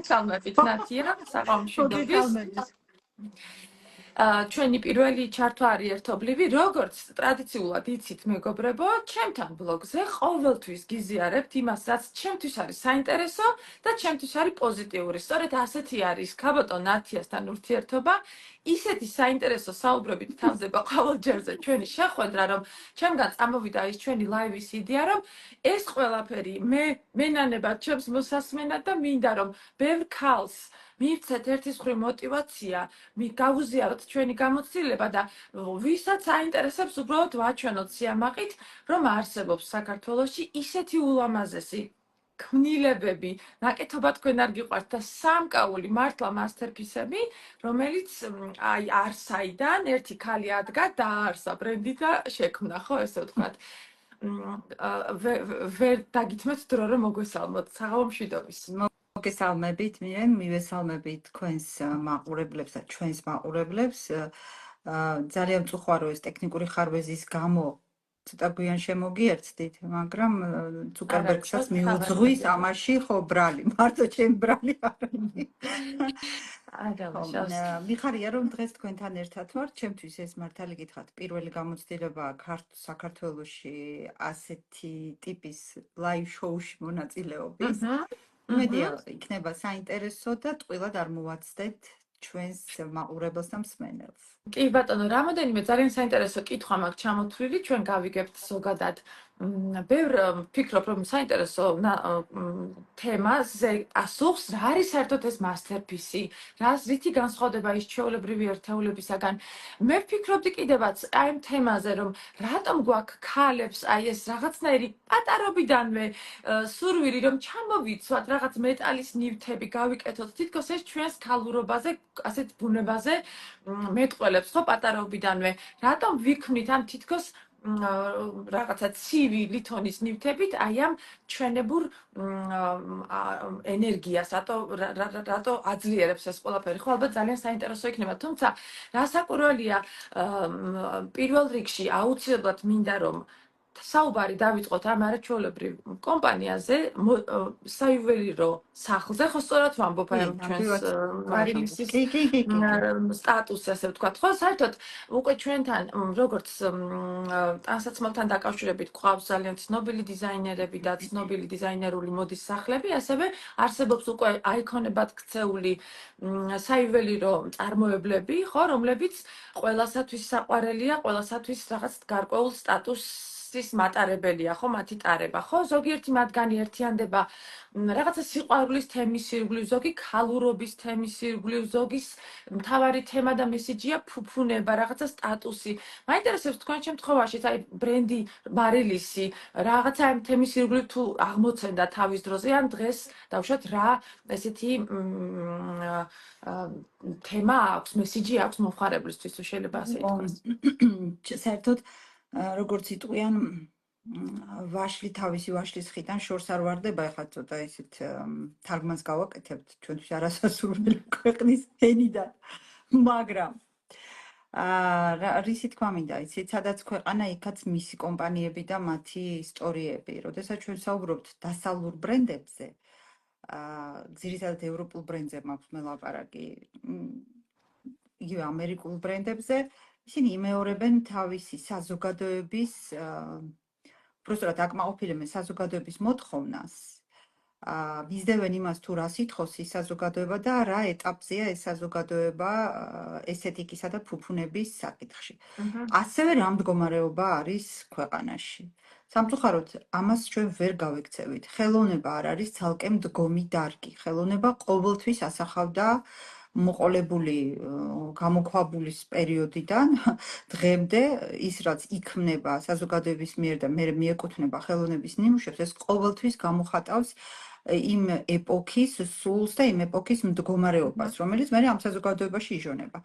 მოგესალმებით ნათია, საღამოშვიდობის. ჩვენი პირველი ჩართვა არის ერთობლივი, როგორც ტრადიციულად იცით მეგობრებო, ჩემთან ბლოგზე ყოველთვის გიზიარებთ იმას, რაც ჩემთვის არის საინტერესო და ჩემთვის არის პოზიტიური. სწორედ ასეთი არის ქაბოტო ნათიასთან ურთიერთობა. ისეთი საინტერესო საუბრებით თავდება ყოველ ჯერზე ჩვენი შეხვედრა, რომ ჩემგან წამოვიდა ის ჩვენი ლაივის იდეა, რომ ეს ყველაფერი მენანებად ჩემს მოსასმენად და მინდა რომ ბევრ ქალს მივცეთ ერთის მხრივ მოტივაცია, გავუზიაროთ ჩვენი გამოცდილება და ვისაც აინტერესებს უბრალოდ ვაჩვენოთ სიამაყით, რომ არსებობს საქართველოში ისეთი ულამაზესი ქმნილებები, ნაკეთობა თქვენ არ გიყვართ და სამკაული მართლა მასტერპისები, რომელიც აი არსაიდან ერთი ქალი ადგა დააარსა ბრენდი და შექმნა, ხო, ესე ვთქვათ. ვერ დაგითმეთ დრო რომ მოგვესალმოთ. საღამომშვიდობის. მოგესალმებით, მივესალმებით თქვენს მაყურებლებს და ჩვენს მაყურებლებს. ძალიან მწუხვარო ეს ტექნიკური ხარვეზის გამო ცოტა გვიან შემოგიერთდით, მაგრამ ცუკერბერგსაც მიუძღვის ამაში ხო ბრალი, მარტო ჩემი ბრალი არ არის. მიხარია რომ დღეს თქვენთან ერთად ვარ, ჩემთვის ეს მართალი გითხრათ, პირველი გამოცდილებაა საქართველოში ასეთი ტიპის ლაივ შოუში მონაწილეობის. იმედია იქნება საინტერესო და ტყუილად არ მოვაცდეთ ჩვენს მაყურებელს და მსმენელს. კი ბატონო, რამოდენიმე ძალიან საინტერესო კითხვა მაქვს ჩამოთვლილი, ჩვენ გავიგებთ ზოგადად. ბევრ ფიქრობ რომ საინტერესო თემაზე პასუხს, რა არის საერთოდ ეს მასტერპისი, რითი განსხვავდება ის ჩვეულებრივი ერთეულებისაგან. მე ვფიქრობდი კიდევაც აი ამ თემაზე, რომ რატომ გვაქვს ქალებს აი ეს რაღაცნაირი პატარობიდანვე სურვილი, რომ ჩამოვიცვათ რაღაც მეტალის ნივთები, გავიკეთოთ თითქოს ეს ჩვენს ქალურობაზე, ასეთ ბუნებაზე მეტყველებს ხო პატარობიდანვე. რატომ ვიქმნით ამ თითქოს რაღაცა ცივი ლითონის ნივთებით აი ამ ჩვენებურ ენერგიას, რატო აძლიერებს ეს ყველაფერი. ხო, ალბათ ძალიან საინტერესო იქნება, თუმცა რასაკვირველია, პირველ რიგში აუცილებლად მინდა რომ საუბარი დავიწყოთ ამ არაჩვეულებრივ კომპანიაზე, საიუველირო სახლზე, ხო სწორად ვამბობ აი ჩვენს ყვარილისის სტატუსს, ასე ვთქვათ, ხო, საერთოდ უკვე ჩვენთან როგორც ტანსაცმელთან დაკავშირებით გვყავს ძალიან ცნობილი დიზაინერები და ცნობილი დიზაინერული მოდის სახლები, ასევე არსებობს უკვე აიქონებად ქცეული საიუველირო წარმოებლები, ხო, რომლებიც ყველასათვის საყვარელია, ყველასათვის რაღაც გარკვეულ სტატუსს მატარებელია, ხო, მათი ტარება, ხო, ზოგიერთი მათგანი ერთიანდება რაღაცა სიყვარულის თემის ირგვლივ, ზოგი ქალურობის თემის ირგვლივ, ზოგის მთავარი თემა და მესიჯია ფუფუნება, რაღაცა სტატუსი. მაინტერესებს თქვენ შემთხვევაში, აი ბრენდი მარილისი, რაღაცა ამ თემის ირგვლივ თუ აღმოცენდა თავის დროზე, ან დღეს დავუშვათ რა ესეთი თემა აქვს, მესიჯი აქვს მომხმარებლისთვის, თუ შეიძლება ასე ითქვას. საერთოდ როგორც იტყვიან თავისი ვაშლის ხიდან შორს არ ვარდება, ეხლა ცოტა ისეთ თარგმანს გავაკეთებთ ჩვენთვის არასასურველი ქვეყნის ენიდან, მაგრამ რისი თქვა მინდა, იცით, სადაც ქვეყანა, იქაც მისი კომპანიები და მათი ისტორიები. როდესაც ჩვენ საუბრობთ დასავლურ ბრენდებზე, ძირითადად ევროპულ ბრენდზე მაქვს მე ლაპარაკი, იგივე ამერიკულ ბრენდებზე, ისინი იმეორებენ თავისი საზოგადოების, უბრალოდ აკმაყოფილებენ საზოგადოების მოთხოვნას, მისდევენ იმას თუ რა სითხოს ის საზოგადოება და რა ეტაპზეა ეს საზოგადოება ესთეტიკისა და ფუფუნების საკითხში. ასევე რა მდგომარეობა არის ქვეყანაში. სამწუხაროდ, ამას ჩვენ ვერ გავექცევით. ხელოვნება არ არის ცალკე მდგომი დარგი. ხელოვნება ყოველთვის ასახავდა მოყოლებული გამოქვაბულის პერიოდიდან დღემდე ის რაც იქმნება საზოგადოების მიერ და მე მიეკუთვნება ხელოვნების ნიმუშებს, ეს ყოველთვის გამოხატავს იმ ეპოქის სულს და იმ ეპოქის მდგომარეობას, რომელიც მე ამ საზოგადოებაში იშონება.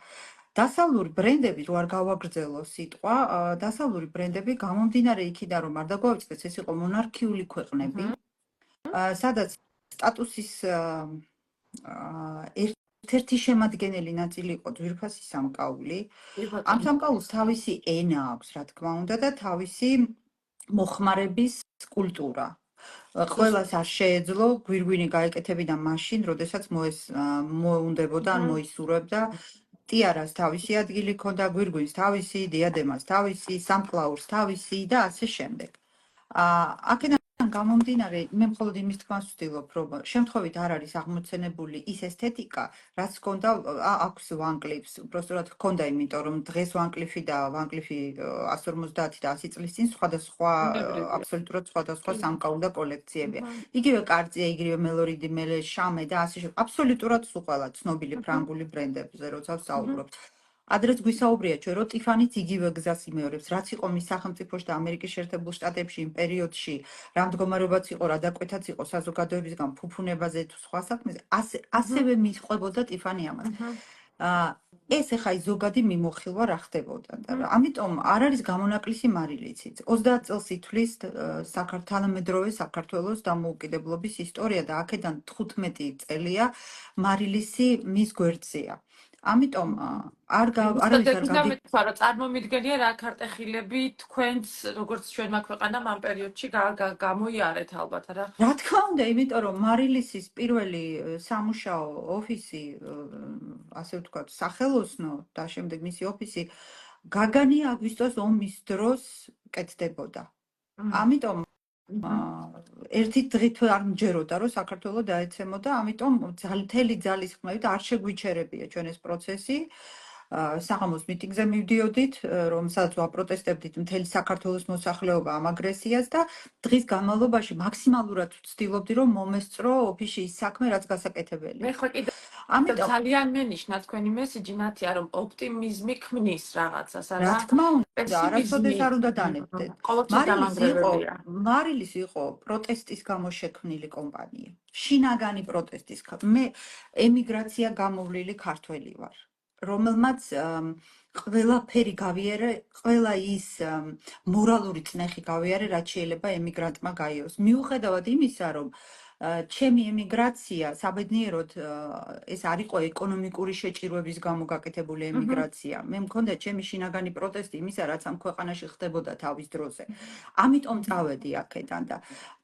დასავლური ბრენდები, რო არ გავაგრძელო სიტყვა, დასავლური ბრენდები გამომდინარე იქიდან, რომ არ დაგვავიწყდეს, ეს იყო მონარქიული ქვეყნები, სადაც სტატუსის ერთ-ერთი შემადგენელი ნაწილი იყო ძვირფასი სამკაული. ამ სამკაულს თავისი ენა აქვს, რა თქმა უნდა, და თავისი მოხმარების კულტურა. ყველას არ შეეძლო გვირგვინი გაეკეთებინა მაშინ, როდესაც მოუნდებოდა ან მოისურვებდა. ტიარას თავისი ადგილი ჰქონდა, გვირგვინს თავისი, დიადემას თავისი, სამკლაურს თავისი და ასე შემდეგ. აქედან გამომდინარე, მე მხოლოდ იმის თქმას ვცდილობ, რომ შემთხვევით არ არის აღმოცენებული ის ესთეტიკა, რაც ჰქონდა აქვს ვანკლიფს. უბრალოდ ჰქონდა, იმიტომ რომ დღეს ვანკლიფი და ვანკლიფი 150 და 100 წლის წინ სხვადასხვა აბსოლუტურად სხვადასხვა სამკაულ და კოლექციებია. იგივე კარწია, იგივე მელორიდი, მელე, შამე და ასე შემდეგ. აბსოლუტურად სულ ყველა ცნობილი ფრანგული ბრენდებზე, როცა ვსაუბრობთ. ადრეც გვისაუბრია ჩვენ, რომ ტიფანიც იგივე გზას იმეორებს, რაც იყო მის სახელმწიფოში და ამერიკის შეერთებულ შტატებში იმ პერიოდში, რა მდგომარეობაც იყო, რა დაკვეთაც იყო საზოგადოებისგან ფუფუნებაზე თუ სხვა საქმეზე, ასევე მიყვებოდა ტიფანი ამას. ეს ეხა ის ზოგადი მიმოხილვა რა ხდებოდა და ამიტომ არ არის გამონაკლისი მარილიცით. 30 წელს ითვლის თანამედროვე საქართველოს დამოუკიდებლობის ისტორია და აქედან 15 წელია მარილისი მის გვერდზეა. ამიტომ არავის არ გამითქვა, რომ წარმომიდგენია რა ქარტეხილები თქვენც როგორც ჩვენმა ქვეყანამ ამ პერიოდში გამოიარეთ ალბათ რა. რა თქმა უნდა, იმიტომ რომ მარილისის პირველი სამუშაო ოფისი, ასე ვთქვათ, სახელოსნო და შემდეგ მისი ოფისი გაგანია აგვისტოს ომის დროს კეთდებოდა. ამიტომ ერთი დღით არ მჯეროდა, რომ საქართველოს დაეცემოდა, ამიტომ მთელი ძალის ხმებით არ შეგვიჩერებია ჩვენ ეს პროცესი. საღამოს მიტინგზე მივდიოდით, რომ სადაც ვაპროტესტებდით მთელი საქართველოს მოსახლეობა ამ აგრესიას და დღის განმავლობაში მაქსიმალურად ვცდილობდი, რომ მომესწრო ოფისში ის საქმე, რაც გასაკეთებელია. მე ხო კიდე ძალიან მენიშნა თქვენი მესიჯი, ნათია, რომ ოპტიმიზმი ქმნის რაღაცას, არა? რა თქმა უნდა, არასოდეს არ უნდა დანებდეთ. მარილის იყო პროტესტის გამო შექმნილი კომპანია. შინაგანი პროტესტის. მე ემიგრაცია გამოვლილი ქართველი ვარ. რომელმაც ყველაფერი გავიარე, ყველა ის მორალური წნეხი გავიარე, რაც შეიძლება ემიგრანტმა გაიაროს. მიუხედავად იმისა, რომ ჩემი ემიგრაცია საბედნიეროდ ეს არ იყო ეკონომიკური შეჭირვების გამო გაკეთებული ემიგრაცია. მე მქონდა ჩემი შინაგანი პროტესტი იმისა, რაც ამ ქვეყანაში ხდებოდა თავის დროზე. ამიტომ წავედი აქედან და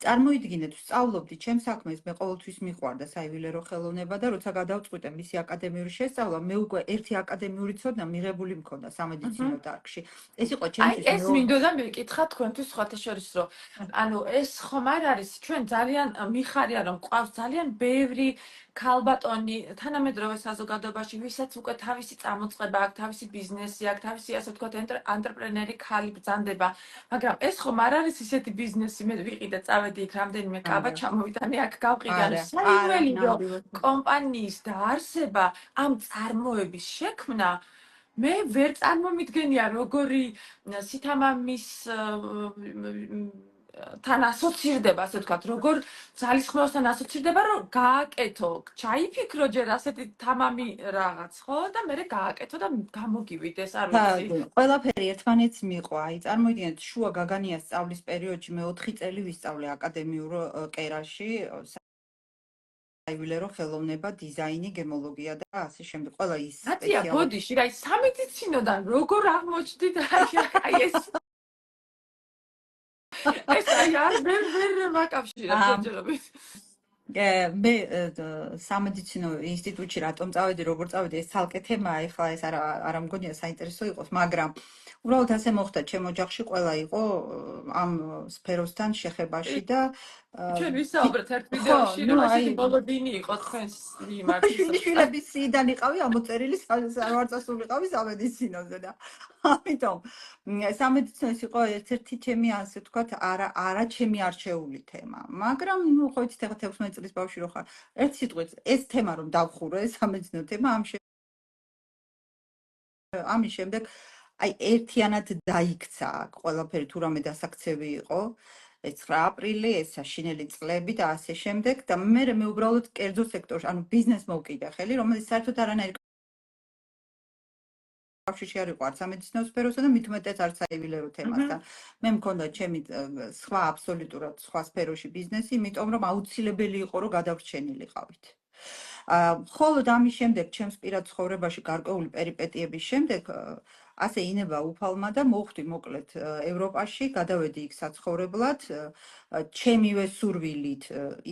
წარმოიდგინეთ, ვსწავლობდი ჩემ საქმეს, მე ყოველთვის მიყვარდა საიუველირო ხელოვნება და როცა გადავწყვიტე მისი აკადემიური შესწავლა, მე უკვე ერთი აკადემიური ცოდნა მიღებული მქონდა სამედიცინო დარგში. ეს იყო ჩემთვის ეს მინდოდა მეკითხა თქვენთვის სხვათა შორის, რომ ანუ ეს ხომ არ არის ჩვენ ძალიან მიხარია, რომ ყავს ძალიან ბევრი ქალბატონი თანამედროვე საზოგადოებაში, ვისაც უკვე თავისი წამოწყება აქვს, თავისი ბიზნესი აქვს, თავისი ასე ვთქვათ ანტრეპრენერი ქალი ბრძანდება, მაგრამ ეს ხომ არ არის ისეთი ბიზნესი, მე ვიყიდე, წავედი იქ რამდენიმე კაბა ჩამოვიტანე, აქ გავყიდე, საიუველირო კომპანიის დაარსება, ამ წარმოების შექმნა მე ვერ წარმომიდგენია როგორი სითამამის თან ასოცირდება, ასე ვთქვათ, როგორ ძალისხმევასთან ასოცირდება, რომ გააკეთო, ჩაიფიქრო ჯერ ასეთი თამამი რაღაც, ხო? და მე გააკეთო და გამოგივიდეს, არ ვიცი. ყველაფერი ერთმანეთს მიყვა. აი, წარმოიდგინეთ, შუა გაგანიას სწავლის პერიოდში მე 4 წელი ვისწავლე აკადემიურ კერაში. საიუველირო ხელოვნება, დიზაინი, გემოლოგია და ასე შემდეგ. ყველა ის სპეციალურად. ბოდიში, აი სამედიცინოდან როგორ აღმოჩნდით აი ეს ეს არ ვერ მაკავშირებ ჯერჯერობით. მე სამედიცინო ინსტიტუტში რატომ წავედი, როგორ წავედი, ეს ცალკე თემაა, ეხლა ეს არ მგონია საინტერესო იყოს, მაგრამ უბრალოდ ასე მოხდა, ჩემ ოჯახში ყველა იყო ამ სფეროსთან შეხებაში და ჩვენ ვისაუბრეთ ერთ ვიდეოში, რომ ესეთი მოლოდინი იყო თქვენს მიმართ. შვილების სიიდან იყავი ამოწერილი, არ წასულიყავი სამედიცინოზე და ამიტომ სამედიცინო ის იყო ერთ-ერთი ჩემი, ასე ვთქვათ, არა ჩემი არჩეული თემა. მაგრამ ნუ ხო იცით, ეხლა 16 წლის ბავშვი რო ხარ, ერთ სიტყვით ეს თემა რომ დავხურე, სამედიცინო თემა ამის შემდეგ აი ერთიანად დაიქცა ყველაფერი, თუ რამე დასაქცევი იყო. ეს 9 აპრილი, ეს საშინელი წლები და ასე შემდეგ და მე უბრალოდ კერძო სექტორში, ანუ ბიზნესს მოვკიდე ხელი, რომელიც საერთოდ არანაირ კავშირში არ იყო არც სამედიცინო სფეროსთან და მით უმეტეს არც საიუველირო თემასთან. მე მქონდა ჩემი სხვა აბსოლუტურად სხვა სფეროში ბიზნესი, იმიტომ რომ აუცილებელი იყო რომ გადავრჩენილიყავით. მხოლოდ ამის შემდეგ ჩემს პირად ცხოვრებაში გარკვეული პერიპეტიების შემდეგ ასე ინება უფალმა და მოვხვდი მოკლედ ევროპაში, გადავედი იქ საცხოვრებლად, ჩემივე სურვილით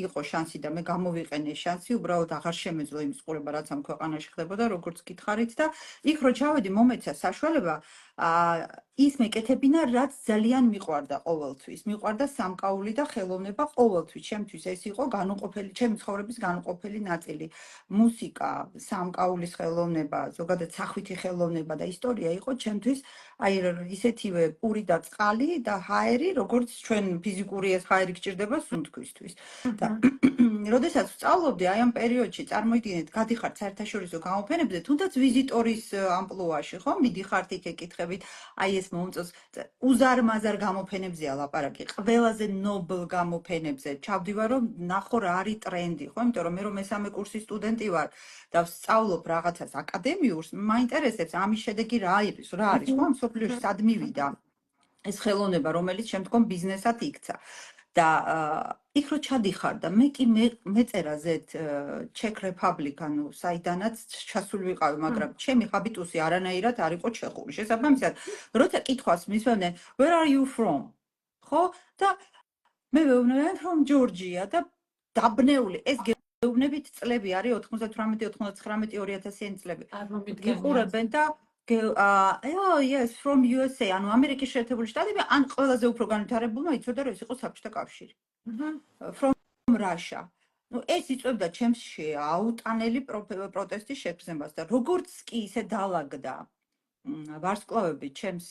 იყო შანსი და მე გამოვიყენე შანსი, უბრალოდ აღარ შემეძლო იმის ყურება, რაც ამ ქვეყანაში ხდებოდა, როგორც გითხარით და იქ რო ჩავედი, მომეცა საშუალება ის მეკეთებინა, რაც ძალიან მიყვარდა ყოველთვის. მიყვარდა სამკაული და ხელოვნება ყოველთვის. ჩემთვის ეს იყო განუყოფელი, ჩემი ცხოვრების განუყოფელი ნაწილი. მუსიკა, სამკაულის ხელოვნება, ზოგადად სახვითი ხელოვნება და ისტორია იყო ჩემთვის აი ისეთივე პური და წყალი და ჰაერი, როგორც ჩვენ ფიზიკური ეს ჰაერი გჭირდება სუნთქვისთვის. და როდესაც ვსწავლობდი აი ამ პერიოდში, წარმოიდგინეთ, გადიხართ საერთაშორისო გამოფენებზე, თუნდაც ვიზიტორის ამპლუაში, ხო? მიდიხართ იქ ეკითხებით, აი ეს მომწონს უზარმაზარ გამოფენებზეა ლაპარაკი, ყველაზე ნობლ გამოფენებზე. ჩავდივარ, რომ ნახო რა არის ტრენდი, ხო? იმიტომ რომ მე რომ მესამე კურსის სტუდენტი ვარ და ვსწავლობ რაღაცას აკადემიურს, მაინტერესებს ამის შედეგი რა არის, ხო? ამ სოფლიოში სად მივიდა ეს ხელოვნება, რომელიც შემდგომ ბიზნესად იქცა. და იქ რო ჩადიხარ და მე კი მეწერა ზეთ ჩეკ რეპაბლიკ, ანუ საიდანაც ჩასული ვიყავი, მაგრამ ჩემი ჰაბიტუსი არანაირად არ იყო ჩეხური. შესაბამისად, როცა კითხვას მისვევდნენ, where are you from? ხო? და მე ვეუბნები from Georgia და დაბნეული ეს გეუბნებით წლები არის 98, 99, 2000-იანი წლები. გიყურებენ და yes, from USA, ანუ ამერიკის შეერთებული შტატები, ან ყველაზე უფრო განვითარებულმა იცოდა, რომ ეს იყო საბჭოთა კავშირი. From Russia. ნუ ეს იწვევდა ჩემში აუტანელი პროტესტის შეგრძნებას და როგორც კი ისე დაალაგდა ვარსკვლავები ჩემს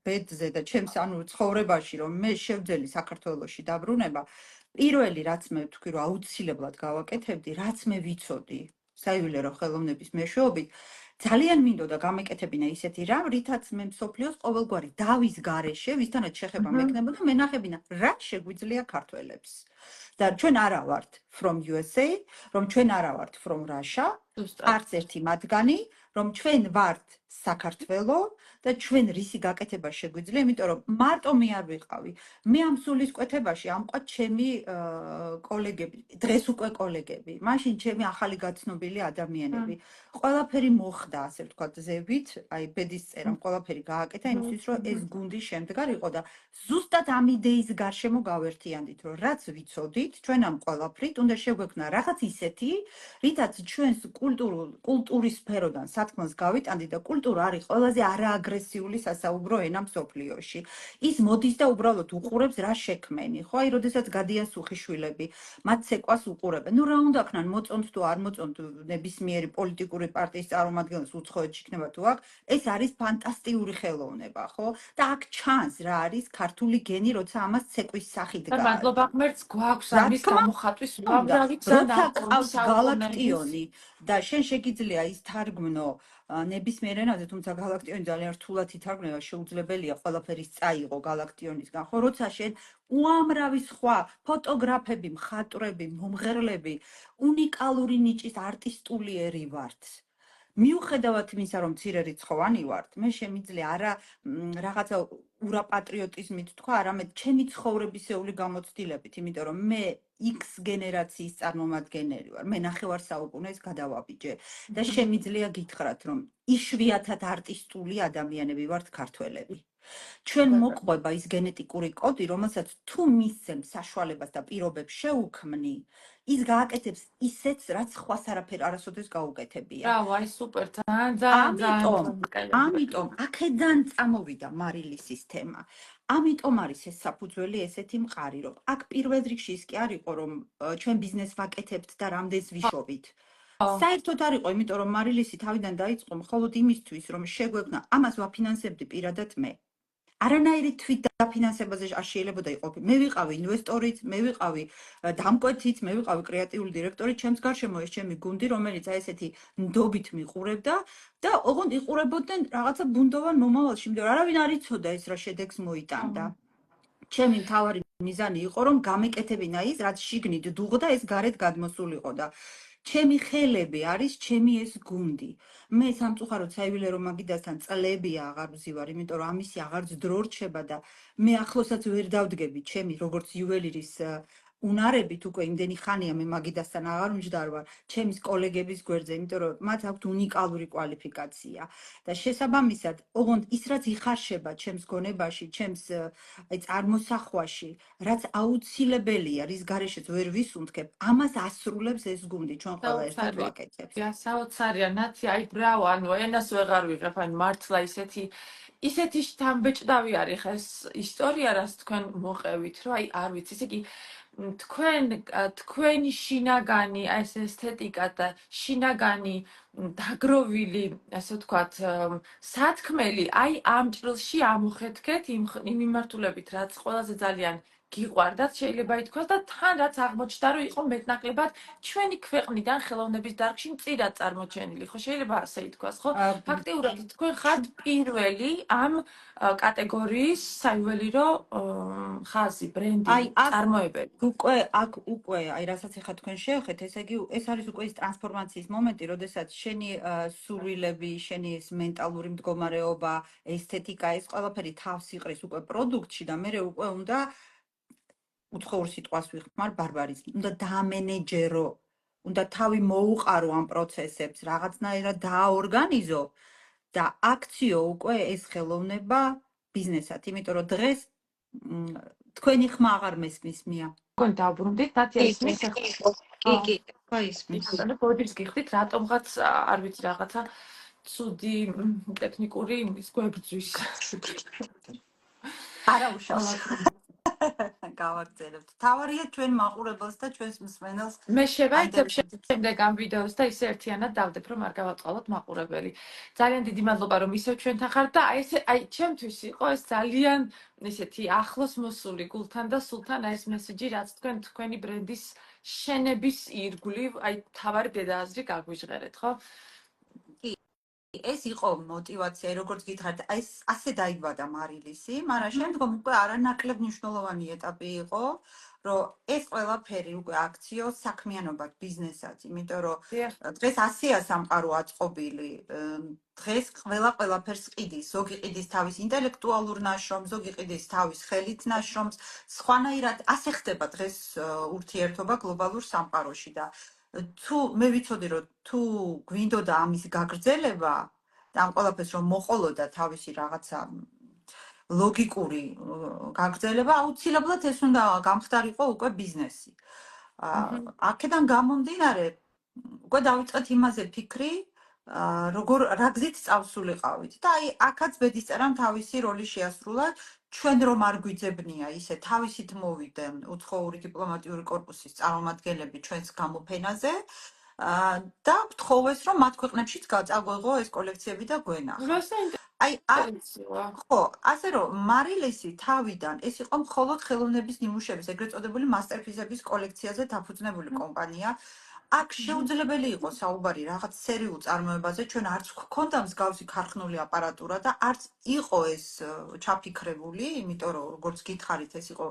ბედზე და ჩემს ანუ ცხოვრებაში, რომ მე შევძელი საქართველოში დაბრუნება, პირველი რაც მე ვთქვი, რომ აუცილებლად გავაკეთებდი, რაც მე ვიცოდი საიუველირო ხელოვნების მეშვეობით, ძალიან მინდოდა გამეკეთებინა ისეთი რამ, რითაც მე მსოფლიოს ყოველგვარი დავის გარეშე, ვისთანაც შეხება მექნებოდა, მენახებინა რა შეგვიძლია ქართველებს. და ჩვენ არა ვართ from USA, რომ ჩვენ არა ვართ from Russia, არც ერთი მათგანი, რომ ჩვენ ვართ საქართველო და ჩვენ რისი გაკეთება შეგვიძლია, იმიტომ რომ მარტო მე არ ვიყავი. მე ამ სულის კვეთებაში ამყვა ჩემი კოლეგები, დღეს უკვე კოლეგები, მაშინ ჩემი ახალი გაცნობილი ადამიანები. ყველაფერი მოხდა, ასე ვთქვათ, ზევით, აი ბედის წერამ ყველაფერი გააკეთა იმისთვის, რომ ეს გუნდი შემდგარიყო და ზუსტად ამ იდეის გარშემო გავერთიანდით, რომ რაც ვიცოდით, ჩვენ ამ ყველაფრით უნდა შეგვექმნა რაღაც ისეთი, რითაც ჩვენს კულტურის სფეროდან სათქმელს გავიტანდით და კულტურა არის ყველაზე არააგრესიული სასაუბრო ენა მსოფლიოში. ის მოდის და უბრალოდ უყურებს რა შექმენი, ხო? აი, როდესაც გადიან სუხიშვილები, მათ ცეკვას უყურებენ. ნუ რა უნდა ქნან, მოწონთ თუ არ მოწონთ ნებისმიერი პოლიტიკური პარტიის წარმომადგენელს უცხოეთში იქნება თუ აქ, ეს არის ფანტასტიკური ხელოვნება, ხო? და აქ ჩანს რა არის ქართული გენი, როცა ამას ცეკვის სახით და მადლობა ღმერთს გვაქვს ამის გამოხატვის უამრავი როცა ყავს გალაქტიონი და შენ შეგიძლია ის თარგმნო ნებისმიერ ენაზე, თუმცა გალაქტიონი ძალიან რთულად ითარგმნება, შეუძლებელია ყველაფერის წაიღო გალაქტიონისგან, ხო, როცა შენ უამრავი სხვა ფოტოგრაფები, მხატვრები, მომღერლები, უნიკალური ნიჭის არტისტულიერი ვართ. მიუხედავად იმისა, რომ მცირე რიცხოვანი ვართ, მე შემიძლია არა რაღაცა ურაპატრიოტიზმით თქვა, არამედ ჩემი ცხოვრებისეული გამოცდილებით, იმიტომ რომ მე X გენერაციის წარმომადგენელი ვარ. მე 9 საუკუნეს გადავაბიჯე და შემიძლია გითხრათ, რომ იშვიათად არტისტული ადამიანები ვართ ქართველები. ჩვენ მოყვება ის გენეტიკური კოდი, რომელსაც თუ მისცემ საშუალებას და პირობებს შეუქმნი, ის გააკეთებს ისეც, რაც ხვას არაფერ არასოდეს გაუკეთებია. ბრავო, აი სუპერ, ძალიან. ამიტომ აქედან წამოვიდა მარილის სისტემა. ამიტომ არის ეს საფუძველი ესეთი მყარი, რომ აქ პირველ რიგში ის კი არ იყო, რომ ჩვენ ბიზნეს ვაკეთებთ და რამდენს ვიშოვით. საერთოდ არ იყო, იმიტომ რომ მარილისი თავიდან დაიწყო მხოლოდ იმისთვის, რომ შეგვექმნა, ამას ვაფინანსებდი პირადად მე. არანაირი თვით დაფინანსებაზე არ შეიძლებოდა იყოფი. მე ვიყავი ინვესტორით, მე ვიყავი დამკვეთით, მე ვიყავი კრეატიული დირექტორი, ჩემს გარშემო ეს ჩემი გუნდი, რომელიც აი ესეთი ნდობით მიყურებდა და ოღონდ იყურებოდნენ რაღაცა ბუნდოვან მომავალში, იმიტომ რომ არავინ არ იცოდა ეს რა შედეგს მოიტანდა. ჩემი მთავარი მიზანი იყო, რომ გამეკეთებინა ის, რაც შიგნით დუღდა, ეს გარეთ გადმოსულიყო და ჩემი ხელები არის ჩემი ეს გუნდი. მე სამწუხაროდ საიუველირო მაგიდასთან წლებია აღარ ვზივარ, იმიტომ რომ ამისი აღარც დრო რჩება და მე ახლოსაც ვერ დავდგები ჩემი როგორც იუველირის უნარებით უკვე იმდენი ხანია მე მაგიდასთან აღარ მჯდარვარ ჩემის კოლეგების გვერდზე, იმიტომ რომ მათ აქვთ უნიკალური კვალიფიკაცია და შესაბამისად, ოღონდ ის რაც იხარშება ჩემს გონებაში, ჩემს აი წარმოსახვაში, რაც აუცილებელია, რის გარეშეც ვერ ვისუნთქებ, ამას ასრულებს ეს გუნდი, ჩვენ ყველა ერთად საოცარი. ვაკეთებთ. საოცარია, ნაცი, აი ბრავო, ანუ ენას ვეღარ ვიღებ, ანუ მართლა ისეთი შთამბეჭდავი არის ხა ეს ისტორია, რაც თქვენ მოყევით, რომ აი არ ვიცი, ესე იგი თქვენი შინაგანი ეს ესთეტიკა და შინაგანი დაგროვილი, ასე ვთქვათ, სათქმელი, აი ამ ჭრილში ამოხეთქეთ იმ მიმართულებით, რაც ყველაზე ძალიან გიყვარდათ, შეიძლება ითქვას და თან რაც აღმოჩნდა, რომ იყო მეტნაკლებად ჩვენი ქვეყნიდან ხელოვნების დარგში მწირად წარმოჩენილი, ხო შეიძლება ასე ითქვას, ხო? ფაქტიურად თქვენ ხართ პირველი ამ კატეგორიის საიუველირო ხაზი, ბრენდი, აი აქ წარმოებელი. უკვე აი რასაც ახლა თქვენ შევხეთ, ესე იგი ეს არის უკვე ის ტრანსფორმაციის მომენტი, როდესაც შენი სურვილები, შენი ეს მენტალური მდგომარეობა, ესთეტიკა, ეს ყველაფერი თავს იყრის უკვე პროდუქტში და მე უკვე უნდა უცხოურ სიტყვას ვიხმარ ბარბარიზმი. უნდა დაამენეჯერო, უნდა თავი მოუყარო ამ პროცესებს, რაღაცნაირად დააორგანიზო და აქციო უკვე ეს ხელოვნება ბიზნესად, იმიტომ რომ დღეს თქვენი ხმა აღარ მესმის მია. თქვენ დაბრუნდით, ნათია ისმის ახლა. კი, ხო ისმის. ანუ ბოდიშს გიხდით, რატომღაც არ ვიცი რაღაცა ცუდი ტექნიკური იმის გვებრძვის. არა უშავს. გავაგზავნებთ. თავარია ჩვენ მაყურებელს და ჩვენს მსმენელს. მე შევაიცებ შემდეგ ამ ვიდეოს და ისე ერთიანად დავდებ, რომ არ გავაწყალოთ მაყურებელი. ძალიან დიდი მადლობა, რომ ისევ ჩვენთან ხართ და აი ჩემთვის იყო ეს ძალიან ესეთი ახლოს მოსული გულთან და სულთან ეს მესეჯი, რაც თქვენი ბრენდის შენების ირგვლივ, აი თავარი დედააზრი გაგვიჟღერეთ, ხო? ეს იყო мотивация, როგორც გითხრათ, აი ასე დაიბადა მარილისი, მაგრამ შემდგომ უკვე არანაკლებ მნიშვნელოვანი ეტაპი იყო, რომ ეს ყველაფერი უკვე აქციო საქმიანობად, ბიზნესად, იმიტომ რომ დღეს ასეა სამყარო აწყობილი. დღეს ყველაფერს ყიდის, ზოგი ყიდის თავის ინტელექტუალურ ნაშრომს, ზოგი ყიდის თავის ხელით ნაშრომს, სხვანაირად ასე ხდება დღეს ურთიერთობა გლობალურ სამყაროში და თუ მე ვიცოდი რომ თუ გვინდოდა ამის გაგრძელება და ამ ყველაფერს რომ მოყოლოდა თავისი რაღაცა ლოგიკური გაგრძელება, აუცილებლად ეს უნდა გამხდარიყო უკვე ბიზნესი. აქედან გამომდინარე, უკვე დავიწყეთ იმაზე ფიქრი, რა გზით წავსულიყავით და აი აქაც ბედისწერამ თავისი როლი შეასრულა. ჩვენ რომ არ გვიძებნია ისე თავისით მოვიდნენ უცხოური დიპლომატიური კორპუსის წარმომადგენლები ჩვენს გამოფენაზე და ვთხოვეს რომ მათ ქვეყნებშიც წაგვეღო ეს კოლექციები და გვენახა. აი ხო, ასე რომ მარილისი თავიდან ეს იყო მხოლოდ ხელოვნების ნიმუშების, ეგრეთ წოდებული მასტერპისების კოლექციაზე დაფუძნებული კომპანია. აქ შეუძლებელი იყო საუბარი რაღაც სერიულ წარმოებაზე, ჩვენ არც გვქონდა მსგავსი ქარხნული აპარატურა და არც იყო ეს ჩაფიქრებული, იმიტომ რომ როგორც გითხარით, ეს იყო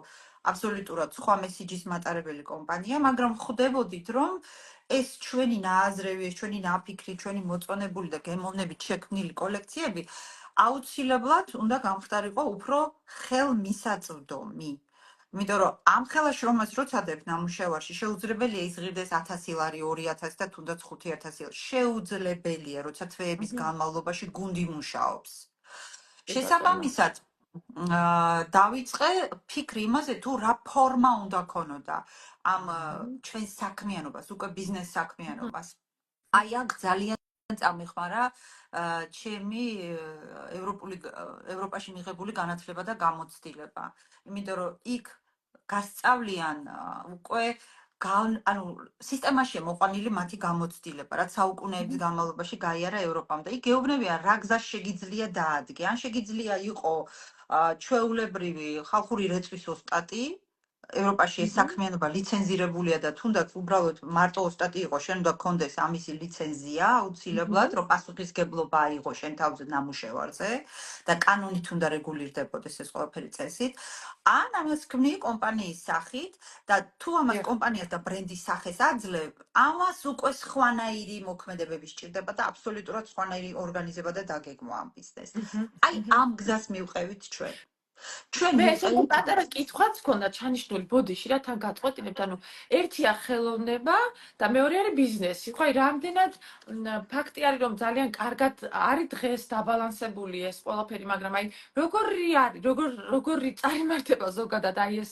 აბსოლუტურად სხვა მესიჯის მატარებელი კომპანია, მაგრამ ხვდებოდით, რომ ეს ჩვენი ნააზრევი, ეს ჩვენი ნაფიქრი, ჩვენი მოწონებული და გემოვნებით შექმნილი კოლექციები აუცილებლად უნდა გამხდარიყო უფრო ხელმისაწვდომი. იმიტომ რომ ამ ხელაშრომას როცა დებ ნამუშევარში შეუძლებელია იზღირდეს 1000 ლარი, 2000 და თუნდაც 5000 ლარი. შეუძლებელია, როცა თვეების განმავლობაში გუნდი მუშაობს. შესაბამისად, დავიწყე ფიქრი იმაზე, თუ რა ფორმა უნდა ქონოდა ამ ჩვენ საქმიანობას, უკვე ბიზნეს საქმიანობას. აი აქ ძალიან წამეხმარა ჩემი ევროპაში მიღებული განათლება და გამოცდილება. იმიტომ რომ იქ გასწავლიან უკვე ანუ სისტემაშია მოყვანილი მათი გამოცდილება, რაც საუკუნეების განმავლობაში გაიარა ევროპამ და იქ გეუბნებიან რა გზა შეგიძლია დაადგე. ან შეგიძლია იყო ჩვეულებრივი ხალხური რეწვის ოსტატი, ევროპაში ეს საქმიანობა ლიცენზირებულია და თუნდაც უბრალოდ მარტო ოსტატი იყო, შენ უნდა გქონდეს ამისი ლიცენზია აუცილებლად, რომ პასუხისგებლობა აიღო შენ თავზე ნამუშევარზე და კანონით უნდა რეგულირდებოდეს ეს ყველაფერი წესით. ან ამას ქმნი კომპანიის სახით და თუ ამას კომპანიას და ბრენდის სახეს აძლევ, ამას უკვე სხვანაირი მოქმედებები სჭირდება და აბსოლუტურად სხვანაირი ორგანიზება და დაგეგმვა ამ ბიზნესს. აი ამ გზას მივყევით ჩვენ. ჩვენ მე ესე ვიყავით პატარა კითხვაც მქონდა ჩანიშნული ბოდიში რა თან გაწყვეტინებთ, ანუ ერთია ხელოვნება და მეორე არის ბიზნესი. ხო, აი რამდენად ფაქტი არის რომ ძალიან კარგად არის დღეს დაბალანსებული ეს ყველაფერი, მაგრამ აი როგორი არის, როგორი წარიმართება ზოგადად აი ეს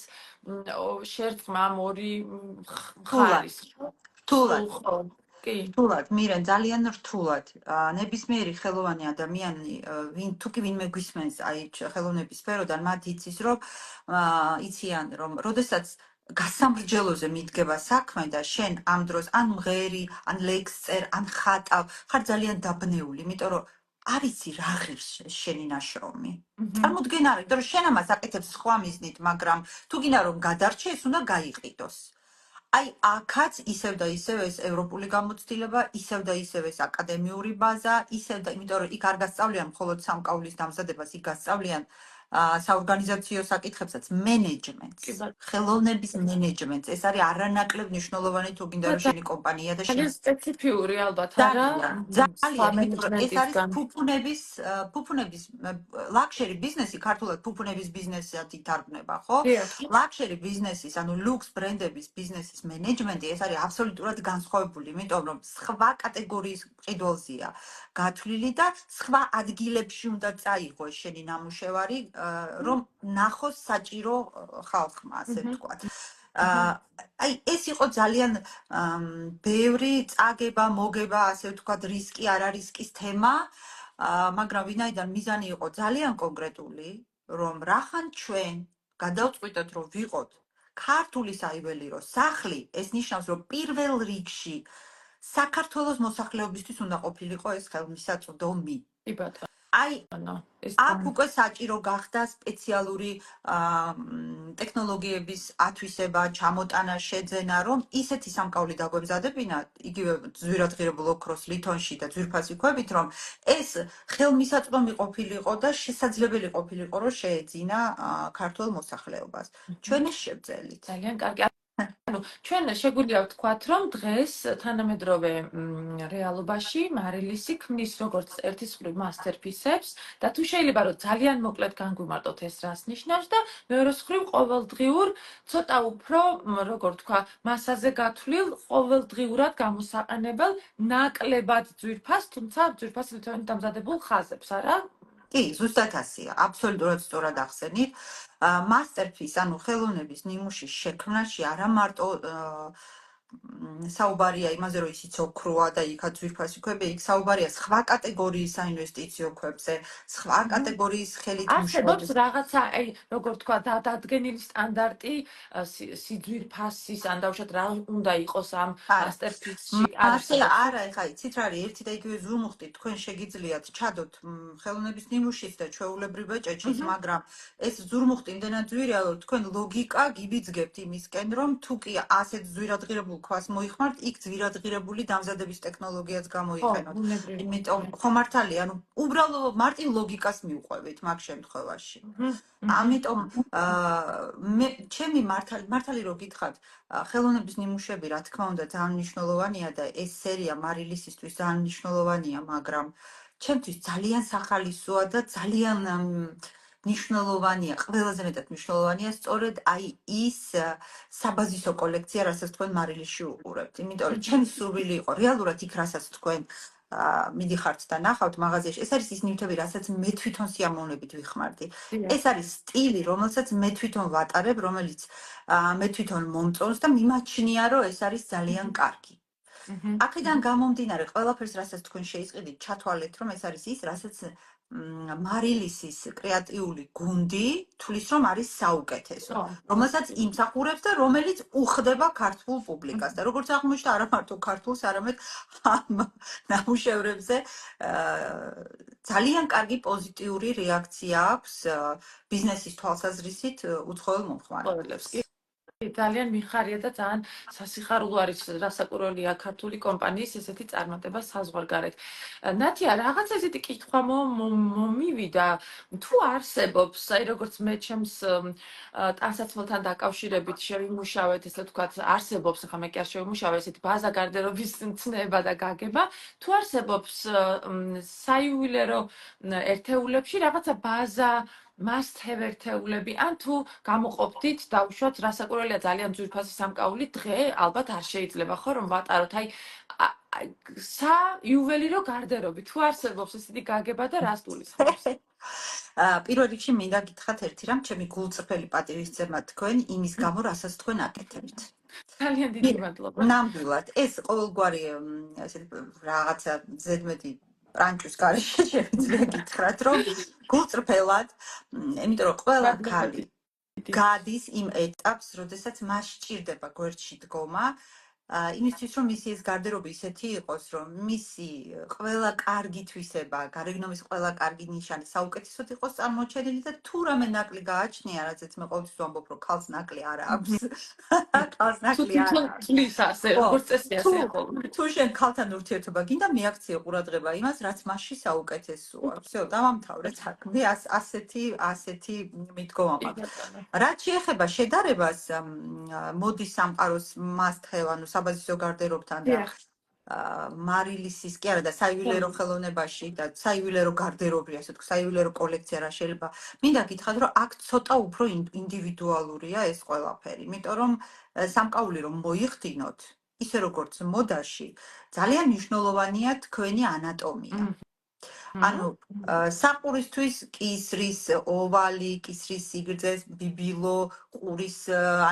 შერწყმა ამ ორი მხარის. რთულად. ხო, კი. რთულად, მირენ, ძალიან რთულად. ნებისმიერი ხელოვანი ადამიანი, თუ კი ვინმე გვისმენს აი ხელოვნების სფეროდან, მათ იცის, რომ იციან, რომ როდესაც გასამრჯელოზე მიდგება საქმე და შენ ამ დროს ან მღერი, ან ლექსს წერ, ან ხატავ, ხარ ძალიან დაბნეული, იმიტომ რომ არ იცი რა ღირს შენი ნაშრომი. წარმოდგენა არის, რომ შენ ამას აკეთებს სხვა მიზნით, მაგრამ თუ გინდა რომ გადარჩე, ეს უნდა გაიყიდოს. აი, აქაც ისევ და ისევ ეს ევროპული გამოცდილება, ისევ და ისევ ეს აკადემიური ბაზა, ისევ და იმიტომ რომ იქ არ გასწავლიან მხოლოდ სამკაულის დამზადებას, იქ გასწავლიან საორგანიზაციო საკითხებსაც, მენეჯმენტს, ხელოვნების მენეჯმენტს. ეს არის არანაკლებ მნიშვნელოვანი თუ გინდა რომ შენი კომპანია და შენ სპეციფიური ალბათ არა? ძალიან, ეს არის ფუფუნების ლაქშერი ბიზნესი, ქართულად ფუფუნების ბიზნესად ითარგმნება, ხო? ლაქშერი ბიზნესის, ანუ ლუქს ბრენდების ბიზნესის მენეჯმენტი, ეს არის აბსოლუტურად განსხვავებული, იმიტომ რომ სხვა კატეგორიის ყიდველზეა გათვლილი და სხვა ადგილებში უნდა წაიღო შენი ნამუშევარი, რომ ნახოს საჭირო ხალხმა, ასე ვთქვათ. აი, ეს იყო ძალიან ბევრი წაგება, მოგება, ასე ვთქვათ, რისკი, არარისკის თემა, მაგრამ ვინაიდან მიზანი იყო ძალიან კონკრეტული, რომ რახან ჩვენ გადავწყვიტოთ, რომ ვიყოთ ქართული საიუველირო სახლი, ეს ნიშნავს, რომ პირველ რიგში საქართველოს მოსახლეობისთვის უნდა ყოფილიყო ეს ხელმისაწვდომი. კი ბატონო. აი, აქ უკვე საჭირო გახდა სპეციალური ტექნოლოგიების ათვისება, ჩამოტანა, შეძენა, რომ ისეთი სამკაული დაგვემზადებინა, იგივე ძვირადღირებულ ოქროს ლითონში და ძვირფასი ქვებით, რომ ეს ხელმისაწვდომი ყოფილიყო და შესაძლებელი ყოფილიყო, რომ შეეძინა ქართულ მოსახლეობას. ჩვენ ეს შევძელით. ძალიან კარგი. ანუ ჩვენ შეგვიძლია ვთქვათ, რომ დღეს თანამედროვე რეალობაში მარილისი ქმნის როგორც ერთის მხრივ მასტერპისებს და თუ შეიძლება რომ ძალიან მოკლედ განგვიმარტოთ ეს რას ნიშნავს და მეორეს მხრივ ყოველდღიურ ცოტა უფრო როგორ ვთქვა, მასაზე გათვლილ ყოველდღიურად გამოსაყენებელ ნაკლებად ძვირფას, თუმცა ძვირფას ლითონით დამზადებულ ხაზებს, არა? კი, ზუსტად ასეა, აბსოლუტურად სწორად ახსენით. მასტერპის, ანუ ხელოვნების ნიმუშის შექმნაში არა მარტო საუბარია იმაზე, რომ ისიც ოქროა და იქაც ძვირფასი ქვები, იქ საუბარია სხვა კატეგორიის საინვესტიციო ქვებზე, სხვა კატეგორიის ხელით მუშაობებს. არსებობს რაღაცა, აი, როგორ თქვა, დადგენილი სტანდარტი სიძვირფასის, ან დაუშვათ რა უნდა იყოს ამ მასტერპისში? არა, ეხლა იცით რა არის, ერთი და იგივე ზურმუხტით თქვენ შეგიძლიათ ჩადოთ ხელოვნების ნიმუშის და ჩვეულებრივ ბეჭედშიც, მაგრამ ეს ზურმუხტი იმდენად ძვირია, რომ თქვენ ლოგიკა გიბიძგებთ იმისკენ, რომ თუ კი ასეთ ძვირადღირებულ ქვას მოიხმართ, იქ ძვირადღირებული დამზადების ტექნოლოგიაც გამოიყენოთ. იმიტომ ხო მართალია, ანუ უბრალოდ მარტივ ლოგიკას მიუყვებით მაგ შემთხვევაში. ამიტომ მე ჩემი მართალი რო გითხრათ, ხელოვნების ნიმუშები რა თქმა უნდა ძალიან მნიშვნელოვანია და ეს სერია მარილისისთვის ძალიან მნიშვნელოვანია, მაგრამ ჩემთვის ძალიან სახალისოა და ძალიან მნიშვნელოვანია, ყველაზე მეტად მნიშვნელოვანია სწორედ აი ის საბაზისო კოლექცია, რასაც თქვენ მარილისში უყურებთ. იმიტომ რომ ჩემი სურვილი იყო რეალურად იქ რასაც თქვენ მიდიხართ და ნახავთ მაღაზიაში, ეს არის ის ნივთები, რასაც მე თვითონ სიამოვნებით ვიხმარდი. ეს არის სტილი, რომელსაც მე თვითონ ვატარებ, რომელიც მე თვითონ მომწონს და მიმაჩნია, რომ ეს არის ძალიან კარგი. აქედან გამომდინარე, ყველაფერს, რასაც თქვენ შეისყიდით, ჩათვალეთ, რომ ეს არის ის, რასაც მარილისის კრეატიული გუნდი თulis რომ არის საუკეთესო, რომელსაც იმსახურებს და რომელიც უხდება ქართულ პუბლიკას და როგორც აღმოჩნდა, არა მარტო ქართულს, არამედ ამ ნამუშევრებზე ძალიან კარგი პოზიტიური რეაქცია აქვს ბიზნესის თვალსაზრისით უცხოელ მომხმარებლებს. ძალიან მიხარია და ძალიან სასიხარულო არის რასაკვირველია ქართული კომპანიის ესეთი წარმატება საზღვარგარეთ. ნათია, რაღაც ესეთი კითხვა მომივიდა, თუ არსებობს, აი როგორც მე ჩემს ტანსაცმელთან დაკავშირებით შევიმუშავეთ, ესე ვთქვათ, არსებობს, ახლა მე კი არ შევიმუშავე ესეთი ბაზა გარდერობის ცნება და გაგება, თუ არსებობს საიუველერო ერთეულებში რაღაცა ბაზა must-have ერთეულები ან თუ გამოყოფდით დავუშვათ რასაკვირველია ძალიან ძვირფასი სამკაული დღე ალბათ არ შეიძლება ხო რომ ვატაროთ აი საიუველირო გარდერობი თუ არსებობს ესეთი გაგება და რას გულისხმობს? პირველ რიგში მინდა გითხრათ ერთი რამ, ჩემი გულწრფელი პატივისცემა თქვენ იმის გამო, რასაც თქვენ აკეთებთ. ძალიან დიდი მადლობა. ნამდვილად, ეს ყოველგვარი ესეთი რაღაცა ზედმეტი პრანჭის გარეშე შეიძლება გითხრათ, რომ გულწრფელად, იმიტომ რომ ყველა ქალი გადის იმ ეტაპს, როდესაც მას სჭირდება გვერდში დგომა, იმისთვის რომ მისი ეს გარდერობი ისეთი იყოს, რომ მისი ყველა კარგი თვისება, გარეგნობის ყველა კარგი ნიშანი საუკეთესოდ იყოს წარმოჩენილი და თუ რამე ნაკლი გააჩნია, რაზეც მე ყოველთვის ვამბობ, რომ ქალს ნაკლი არ აქვს. ქალს ნაკლი არ აქვს. თulis ასე, როგორც წესი ასე ხოლმე. თუ შენ ქალთან ურთიერთობა გინდა მიაქციე ყურადღება იმას, რაც მასში საუკეთესოა. всё, დავამთავრეთ საქმე. ასეთი მიდგომა მაქვს. რაც შეეხება შედარებას მოდის სამყაროს must-have, ანუ საბაზისო გარდერობთან და მარილისის კი არა და საიუველერო ხელოვნებაში და საიუველერო გარდერობი, ასე ვთქვი, საიუველერო კოლექცია რა შეიძლება. მინდა გითხრათ, რომ აქ ცოტა უფრო ინდივიდუალურია ეს ყველაფერი, იმიტომ რომ სამკაული რომ მოიხდინოთ, ისე როგორც მოდაში, ძალიან მნიშვნელოვანია თქვენი ანატომია. ანუ საყურისთვის კისრის ოვალი, კისრის სიგრძე, ბიბილო, ყურის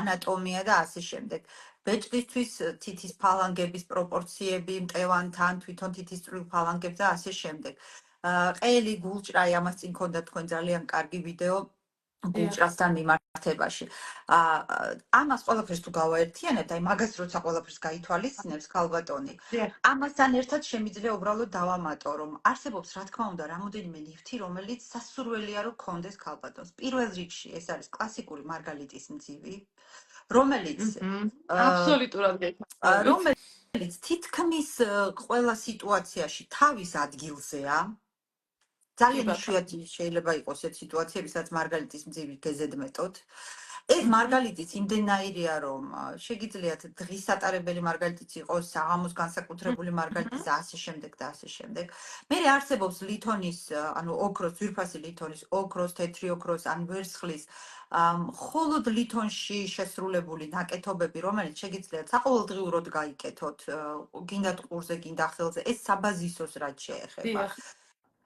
ანატომია და ასე შემდეგ. ბეჭდისთვის თითის ფალანგების პროპორციები, მტევანთან, თვითონ თითის წვრილ ფალანგებს და ასე შემდეგ. ყელი, გულჭრაი, ამას წინ ქონდა თქვენ ძალიან კარგი ვიდეო გულჭრასთან მიმართებაში. ამას ყველაფერს თუ გავაერთიანებთ, აი მაგას როცა ყველაფერს გაითვალისწინებს ქალბატონი, ამასთან ერთად შემიძლია უბრალოდ დავამატო, რომ არსებობს რა თქმა უნდა რამოდენიმე ლიფტი, რომელიც სასურველია რომ გქონდეს ქალბატონს. პირველ რიგში ეს არის კლასიკური მარგალიტის მძივი, რომელიც აბსოლუტურად რომელიც თითქმის ყველა სიტუაციაში თავის ადგილზეა. ძალიან იშვიათი შეიძლება იყოს ეს სიტუაციები, სადაც მარგალიტის მძივი გეზედმეტოთ. ეს მარგალიტიც იმდენაირია, რომ შეგიძლიათ დღის ატარებელი მარგალიტიც იყოს, საღამოს განსაკუთრებული მარგალიტიც და ასე შემდეგ და ასე შემდეგ. მერე არსებობს ლითონის, ანუ ოქროს, ძვირფასი ლითონის, ოქროს, თეთრი ოქროს, ან ვერცხლის, მხოლოდ ლითონში შესრულებული ნაკეთობები, რომელიც შეგიძლიათ საყოველთაოდ გაიკეთოთ, გინდათ ყურზე, გინდა ხელზე, ეს საბაზისოს რაც შეეხება.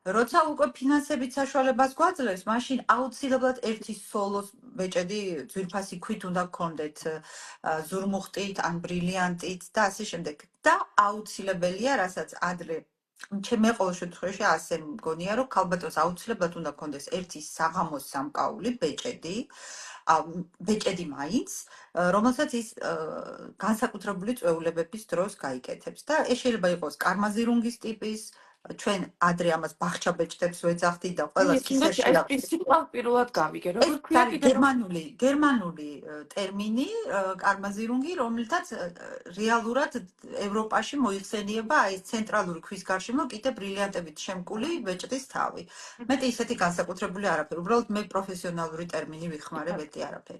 როცა უკვე ფინანსებით საშუალებას გვაძლევს, მაშინ აუცილებლად ერთი სოლოს ბეჭედი ძვირფასი ქვით უნდა გქონდეთ, ზურმუხტით ან ბრილიანტით და ასე შემდეგ. და აუცილებელია, რასაც ადრე მე ყოველ შემთხვევაში ასე მგონია, რომ ქალბატონს აუცილებლად უნდა გქონდეს ერთი საღამოს სამკაული ბეჭედი, ბეჭედი მაინც, რომელსაც ის განსაკუთრებული წვეულებების დროს გაიკეთებს და ეს შეიძლება იყოს კარმაზირუნგის ტიპის ჩვენ ადრე ამას ბახჩა ბეჭდებს ვეძახდით და ყველას კისერში ეს პრინციპალ პირველად გავიგე, როგორ ქვია გერმანული ტერმინი კარმაზირუნგი, რომელთაც რეალურად ევროპაში მოიხსენიება აი ცენტრალური ქვის გარშემო კიდე ბრილიანტებით შემკული ბეჭდის თავი. მეტი ისეთი განსაკუთრებული არაფერი, უბრალოდ მე პროფესიონალური ტერმინი ვიხმარებ ეთი არაფერი.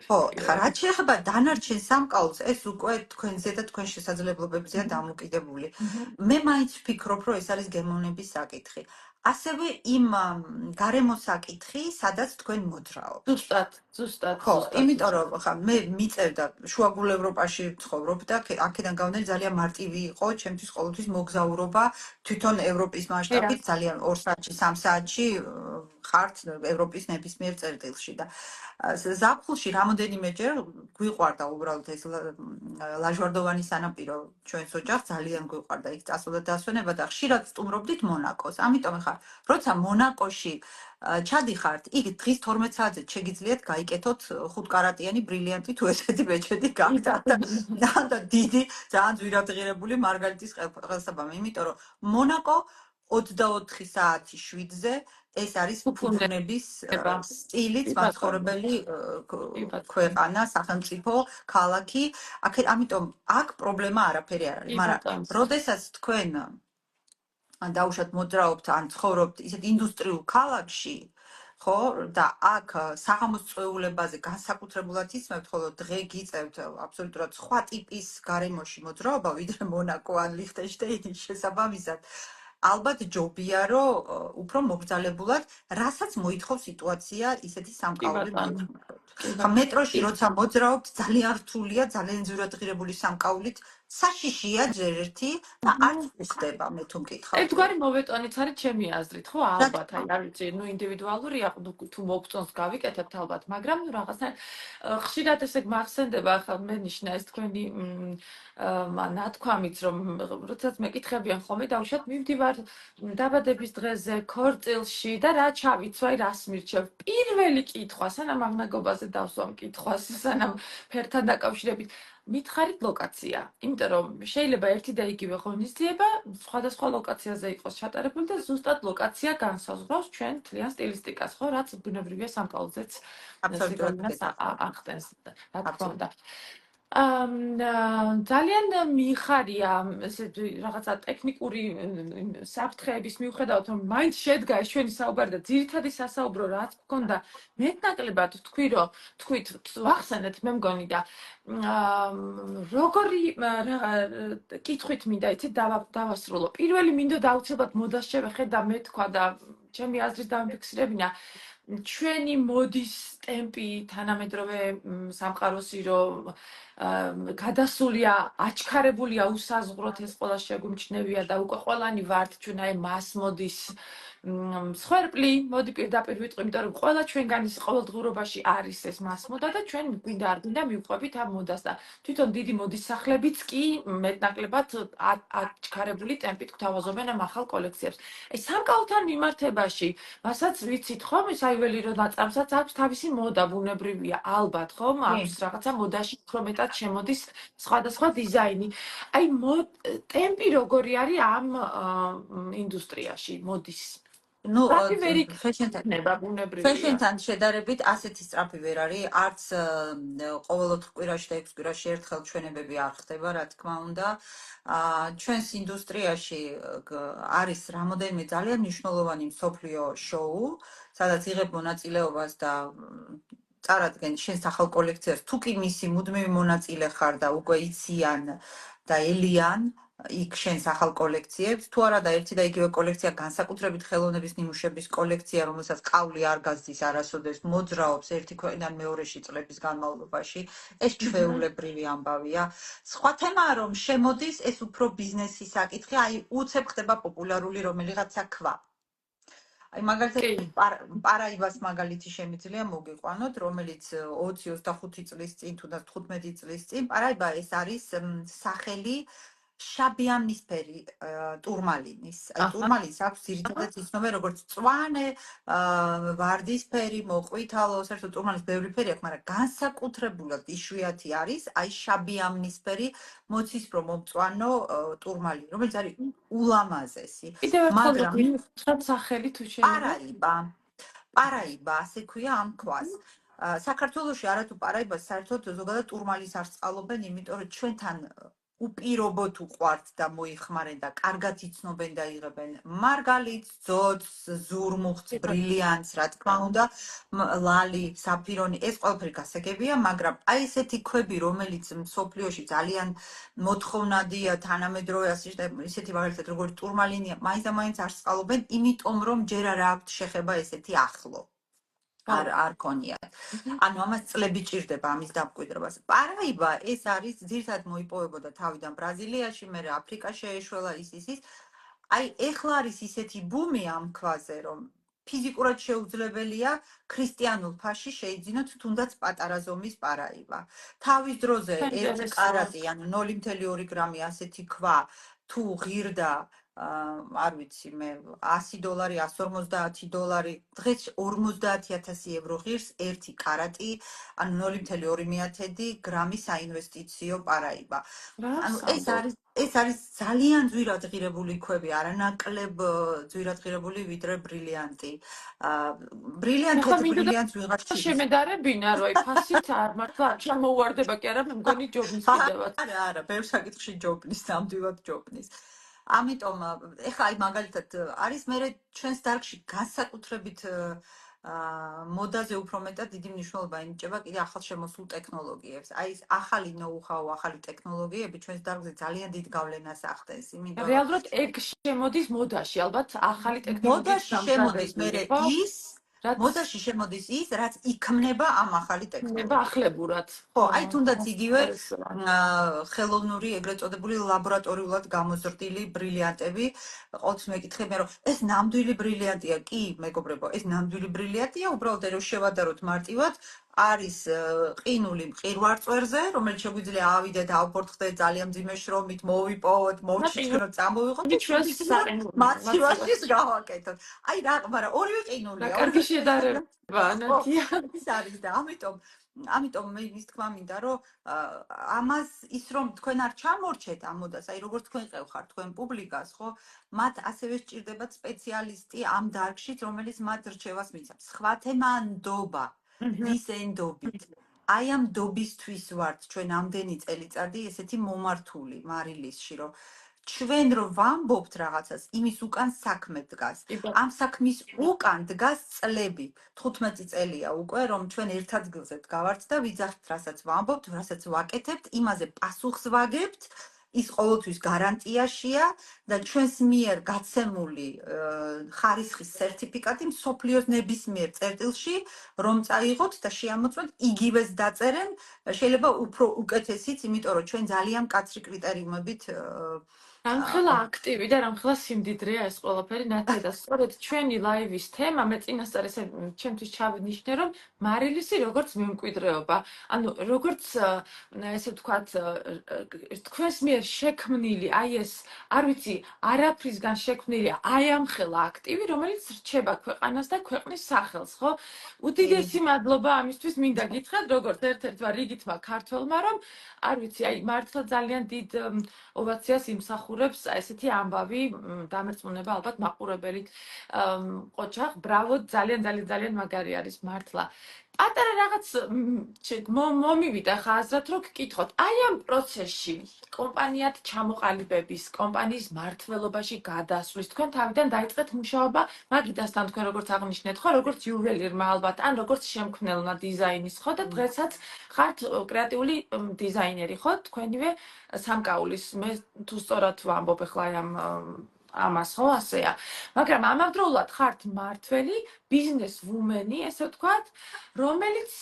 ხო, ხა რაც შეეხება დანარჩენ სამკაულს, ეს უკვე თქვენზე და თქვენ შესაძლებლობებზეა დამოკიდებული. მე მაინც ვფიქრობ, რომ ეს არის გემოვნების საკითხი. ასევე იმ გარემოს საკითხი, სადაც თქვენ მოძრაობთ. ზუსტად. ხო, იმიტომ რომ ხა მე მიწევდა შუაგულ ევროპაში ვცხოვრობ და აქედან გამომდინარე ძალიან მარტივი იყო ჩემთვის ყოველთვის მოგზაურობა თვითონ ევროპის მასშტაბით ძალიან 2 საათში, 3 საათში ხართ ევროპის ნებისმიერ წერტილში და ზაფხულში რამოდენიმეჯერ გვიყვარდა უბრალოდ ეს ლაჟვარდოვანი სანაპირო ჩვენს ოჯახს ძალიან გვიყვარდა იქ წასვლა და დასვენება და ხშირად სტუმრობდით მონაკოს. ამიტომ ხა როცა მონაკოში ჩადიხართ, იქ დღის 12 საათზე შეგიძლიათ გაიკეთოთ 5-კარატიანი ბრილიანტი თუ ესეთი ბეჭედი გაქვთ და დიდი ძალიან ძვირადღირებული მარგალიტის ყელსაბამი, იმიტომ რომ მონაკო 24 საათი 7-ზე ეს არის ფუფუნების სტილით მაცხოვრებელი ქვეყანა, სახელმწიფო, ქალაქი. ამიტომ აქ პრობლემა არაფერი არ არის, მაგრამ როდესაც თქვენ დაუშვათ მოძრაობთ ან ცხოვრობთ ისეთ ინდუსტრიულ ქალაქში, ხო, და აქ საღამოს წვეულებაზე განსაკუთრებულად ისმევთ, ხოლო დღე გიწევთ აბსოლუტურად სხვა ტიპის გარემოში მოძრაობა, ვიდრე მონაკო ან ლიხტენშტეინის შესაბამისად. ალბათ ჯობია, რომ უფრო მობრძალებულად, რასაც მოითხოვს სიტუაცია, ისეთი კი სამკაული ბატონო. მოვიხმაროთ. კი ხა ბატონო. მეტროში როცა მოძრაობთ, ძალიან რთულია, ძალიან ძვირადღირებული სამკაულით, საშიშია ჯერ ერთი და არც უხდება, მე თუ მკითხავთ. ერთგვარი მოვეტონიც არის ჩემი აზრით, ხო, რა ალბათ, აი, არ ვიცი, ნუ ინდივიდუალურია, თუ მოგწონს გავიკეთებთ ალბათ, მაგრამ ნუ რაღაცა ხშირად ესე მახსენდება, ახლა მე ნიშნა ეს თქვენი ნათქვამიც, რომ როდესაც მეკითხებიან ხოლმე, დაუშვათ მივდივარ დაბადების დღეზე, ქორწილში და რა ჩავიცვაი, რას მირჩევ. პირველი კითხვა, სანამ აღნაგობაზე დავსვამ კითხვას, სანამ ფერთან დაკავშირებით, მითხარით ლოკაცია, იმიტომ რომ შეიძლება ერთი და იგივე ღონისძიება სხვადასხვა ლოკაციაზე იყოს ჩატარებული და ზუსტად ლოკაცია განსაზღვრავს ჩვენ თლიან სტილისტიკას, ხო, რაც ბუნებრივია სამკაულზეც სიკვდილს ახდენს, რა თქმა უნდა. ძალიან მიხარია ესე რაღაცა ტექნიკური საფრთხეების მიუხედავად, რომ მაინც შედგა ეს ჩვენი საუბარი და ძირითადი სასაუბრო რაც გქონდა, მეტნაკლებად თქვით, ვახსენეთ, მე მგონი და როგორი კითხვით მინდა იცით დავასრულო. პირველი მინდოდა აუცილებლად მოდას შევეხე და მე თქვა და ჩემი აზრით დამიფიქსირებინა ჩვენი მოდის ტემპი თანამედროვე სამყაროსი რომ გადასულია, აჩქარებულია უსაზღვროთ ეს ყველა შეგვიმჩნევია და უკვე ყველანი ვართ ჩვენ აი მას მოდის მსხვერპლი, მოდი პირდაპირ ვიტყვი, იმიტომ რომ ყველა ჩვენგანის ყოველდღიურობაში არის ეს მასმოდა და ჩვენ გვინდა არ გვინდა მივყვებით ამ მოდას და თვითონ დიდი მოდის სახლებიც კი მეტნაკლებად აჩქარებული ტემპით გვთავაზობენ ამ ახალ კოლექციებს. აი სამკაულთან მიმართებაში, მასაც ვიცით ხომ, ეს აიველირო ნაწამსაც აქვს თავისი მოდა ბუნებრივია, ალბათ ხომ, აქვს რაღაცა მოდაში უფრო მეტად შემოდის სხვადასხვა დიზაინი. აი ტემპი როგორი არის ამ ინდუსტრიაში მოდის? ნუ ბუნებრივია. ფეშენთან შედარებით ასეთი სწრაფი ვერ არის, არც ყოველოთხ კვირაში და 6 კვირაში ერთხელ ჩვენებები არ ხდება, რა თქმა უნდა. ჩვენს ინდუსტრიაში არის რამოდენიმე ძალიან მნიშვნელოვანი მსოფლიო შოუ, სადაც იღებ მონაწილეობას და წარადგენ შენს ახალ კოლექციას, თუ კი მისი მუდმივი მონაწილე ხარ და უკვე იციან და ელიან იქ შენს ახალ კოლექციებს, თუ არა და ერთი და იგივე კოლექცია განსაკუთრებით ხელოვნების ნიმუშების კოლექცია, რომელსაც ყავლი არ გასდის არასოდეს, მოძრაობს ერთი ქვეყნიდან მეორეში წლების განმავლობაში, ეს ჩვეულებრივი ამბავია. სხვა თემაა, რომ შემოდის ეს უფრო ბიზნესის საკითხი, აი უცებ ხდება პოპულარული რომელიღაცა ქვა. აი მაგალითად პარაიბას მაგალითი შემიძლია მოგიყვანოთ, რომელიც 20-25 წლის წინ, თუნდაც 15 წლის წინ, პარაიბა ეს არის სახელი შაბიამნისფერი ტურმალინის. აი ტურმალინს აქვს ძირითადად იცნობენ როგორც მწვანე, ვარდისფერი, მოყვითალო, საერთოდ ტურმალის ბევრი ფერი აქვს, მაგრამ განსაკუთრებულად იშვიათი არის აი შაბიამნისფერი მოცისფრო მომწვანო ტურმალინი, რომელიც არის ულამაზესი. მაგრამ სახელი თუ შეიძლება პარაიბა, ასე ქვია ამ ქვას. საქართველოში არათუ პარაიბას საერთოდ ზოგადად ტურმალის არ სწავლობენ, იმიტომ რომ ჩვენთან უპირობოდ უყვართ და მოიხმარენ და კარგად იცნობენ და იღებენ მარგალიტს, ძოძს, ზურმუხტს, ბრილიანტს, რა თქმა უნდა, ლალი, საფირონი, ეს ყველაფერი გასაგებია, მაგრამ აი ესეთი ქვები, რომელიც მსოფლიოში ძალიან მოთხოვნადია, თანამედროვე ისეთი მაგალითად როგორც ტურმალინია, მაინც და მაინც არ სწავლობენ, იმიტომ რომ ჯერ არ აქვთ შეხება ესეთი ახლო. არ ქონიათ. ანუ ამას წლები ჭირდება ამის დამკვიდრებას. პარაიბა ეს არის ძირითადად მოიპოვებოდა თავიდან ბრაზილიაში, მერე აფრიკაში შეეშველა ის. აი ეხლა არის ისეთი ბუმი ამ ქვაზე, რომ ფიზიკურად შეუძლებელია ქრისტიანულ ფაში შეიძინოთ თუნდაც პატარა ზომის პარაიბა. თავის დროზე 1 კარატი, ანუ 0.2 გრამი ასეთი ქვა თუ ღირდა არ ვიცი მე $100, $150, დღეს 50,000 евро ღირს 1 კარატი, ანუ 0.2 გრამი საინვესტიციო პარაიბა. ანუ ეს არის ძალიან ძვირადღირებული ქვები, არანაკლებ ძვირადღირებული ვიდრე ბრილიანტი. ბრილიანტს ვიღაც შემედარებინა, რომ აი ფასით არ მართლა ჩამოუვარდება კი არა, მე მგონი ჯობნის კიდევაც. არა, ბევრ საკითხში ჯობნის, ნამდვილად ჯობნის. ამიტომ ეხლა აი მაგალითად არის მე ჩვენს დარგში განსაკუთრებით მოდაზე უფრო მეტად დიდი მნიშვნელობა ენიჭება კიდე ახალშემოსულ ტექნოლოგიებს. აი ეს ახალი ნოუ-ჰაუ, ახალი ტექნოლოგიები ჩვენს დარგზე ძალიან დიდ გავლენას ახდენს, იმიტომ რომ რეალურად ეგ შემოდის მოდაში, ალბათ ახალი ტექნოლოგიით მოდაში შემოდის მე დამზადებული, ხო? ის, რაც მოდაში შემოდის ის, რაც იქმნება ამ ახალი ნება ტექნოლოგიით. ახლებურად. ხო, აი თუნდაც იგივე საინტერესოა. ხელოვნური ეგრეთ წოდებული ლაბორატორიულად გამოზრდილი ბრილიანტები, ყოველთვის მეკითხებიან, რომ ეს ნამდვილი ბრილიანტია? კი, მეგობრებო, ეს ნამდვილი ბრილიანტია, უბრალოდ რომ შევადაროთ მარტივად, არის ყინული მყინვარწვერზე, რომელიც შეგვიძლია ავიდეთ, ავფორთხდეთ ძალიან მძიმე შრომით, მოვიპოვოთ, მოვჩიჩქნოთ, წამოვიღოთ და ჩვენს მაცივაში გავაკეთოთ. აი რა, მაგრამ ორივე ყინულია, კარგი ორივე შედარება, ნათია. ის არის და ამიტომ მე ის თქმა მინდა, რომ ამას ის რომ თქვენ არ ჩამორჩეთ ამ მოდას, აი როგორც თქვენ ყევხართ თქვენ პუბლიკას, ხო? მათ ასევე სჭირდებათ სპეციალისტი ამ დარგშიც, რომელიც მათ რჩევას მიცემს. სხვა თემაა ნდობა, ვის ენდობით. აი ამ ნდობისთვის ვართ ჩვენ ამდენი წელიწადი ესეთი მომართული მარილისში, რომ ჩვენ რო ვამბობთ რაღაცას, იმის უკან საქმე დგას. ამ საქმის უკან დგას წლები. 15 წელია უკვე, რომ ჩვენ ერთ ადგილზე ვდგავართ და ვიძახთ, რასაც ვამბობთ, რასაც ვაკეთებთ, იმაზე პასუხს ვაგებთ. ის ყოველთვის გარანტიაშია და ჩვენს მიერ გაცემული ხარისხის სერტიფიკატი მსოფლიოს ნებისმიერ წერტილში რომ წაიღოთ და შეამოწმოთ, იგივეს დაწერენ, შეიძლება უფრო უკეთესიც, იმიტომ რომ ჩვენ ძალიან მკაცრი კრიტერიუმებით რამხელა აქტივი და რამხელა სიმდიდრეა ეს ყველაფერი, ნათია და სწორედ ჩვენი ლაივის თემა მე წინასწარ ესე ჩემთვის ჩავინიშნე, რომ მარილისი როგორც მემკვიდრეობა. ანუ როგორც ესე ვთქვათ, თქვენს მიერ შექმნილი, აი ეს, არ ვიცი, არაფრისგან შექმნილი აი ამ ხელა აქტივი, რომელიც რჩება ქვეყანას და ქვეყნის სახელს, ხო? უდიდესი მადლობა ამისთვის მინდა გითხრათ, როგორც ერთ-ერთმა რიგითმა ქართველმა, რომ არ ვიცი, აი მართლა ძალიან დიდ ოვაციას იმსახურებს ესეთი ამბავი, დამერწმუნება ალბათ მაყურებელი ყოჩახ, ბრავო, ძალიან მაგარი არის მართლა. პატარა რაღაც მომივიდა ხა აზრად, რომ გკითხოთ, აი ამ პროცესში კომპანიად ჩამოყალიბების, კომპანიის მმართველობაში გადასვლის, თქვენ თავიდან დაიწყეთ მუშაობა მაგიდასთან, თქვენ როგორც აღნიშნეთ, ხო, როგორც იუველირმა ალბათ, ან როგორც შემქმნელმა დიზაინის, ხო, და დღესაც ხართ კრეატიული დიზაინერი, ხო, თქვენივე სამკაულის. მე თუ სწორად ვამბობ ახლა ამ ამას, ხო, ასეა. მაგრამ ამავდროულად ხართ მართველი, ბიზნეს ვუმენი, ესე ვთქვათ, რომელიც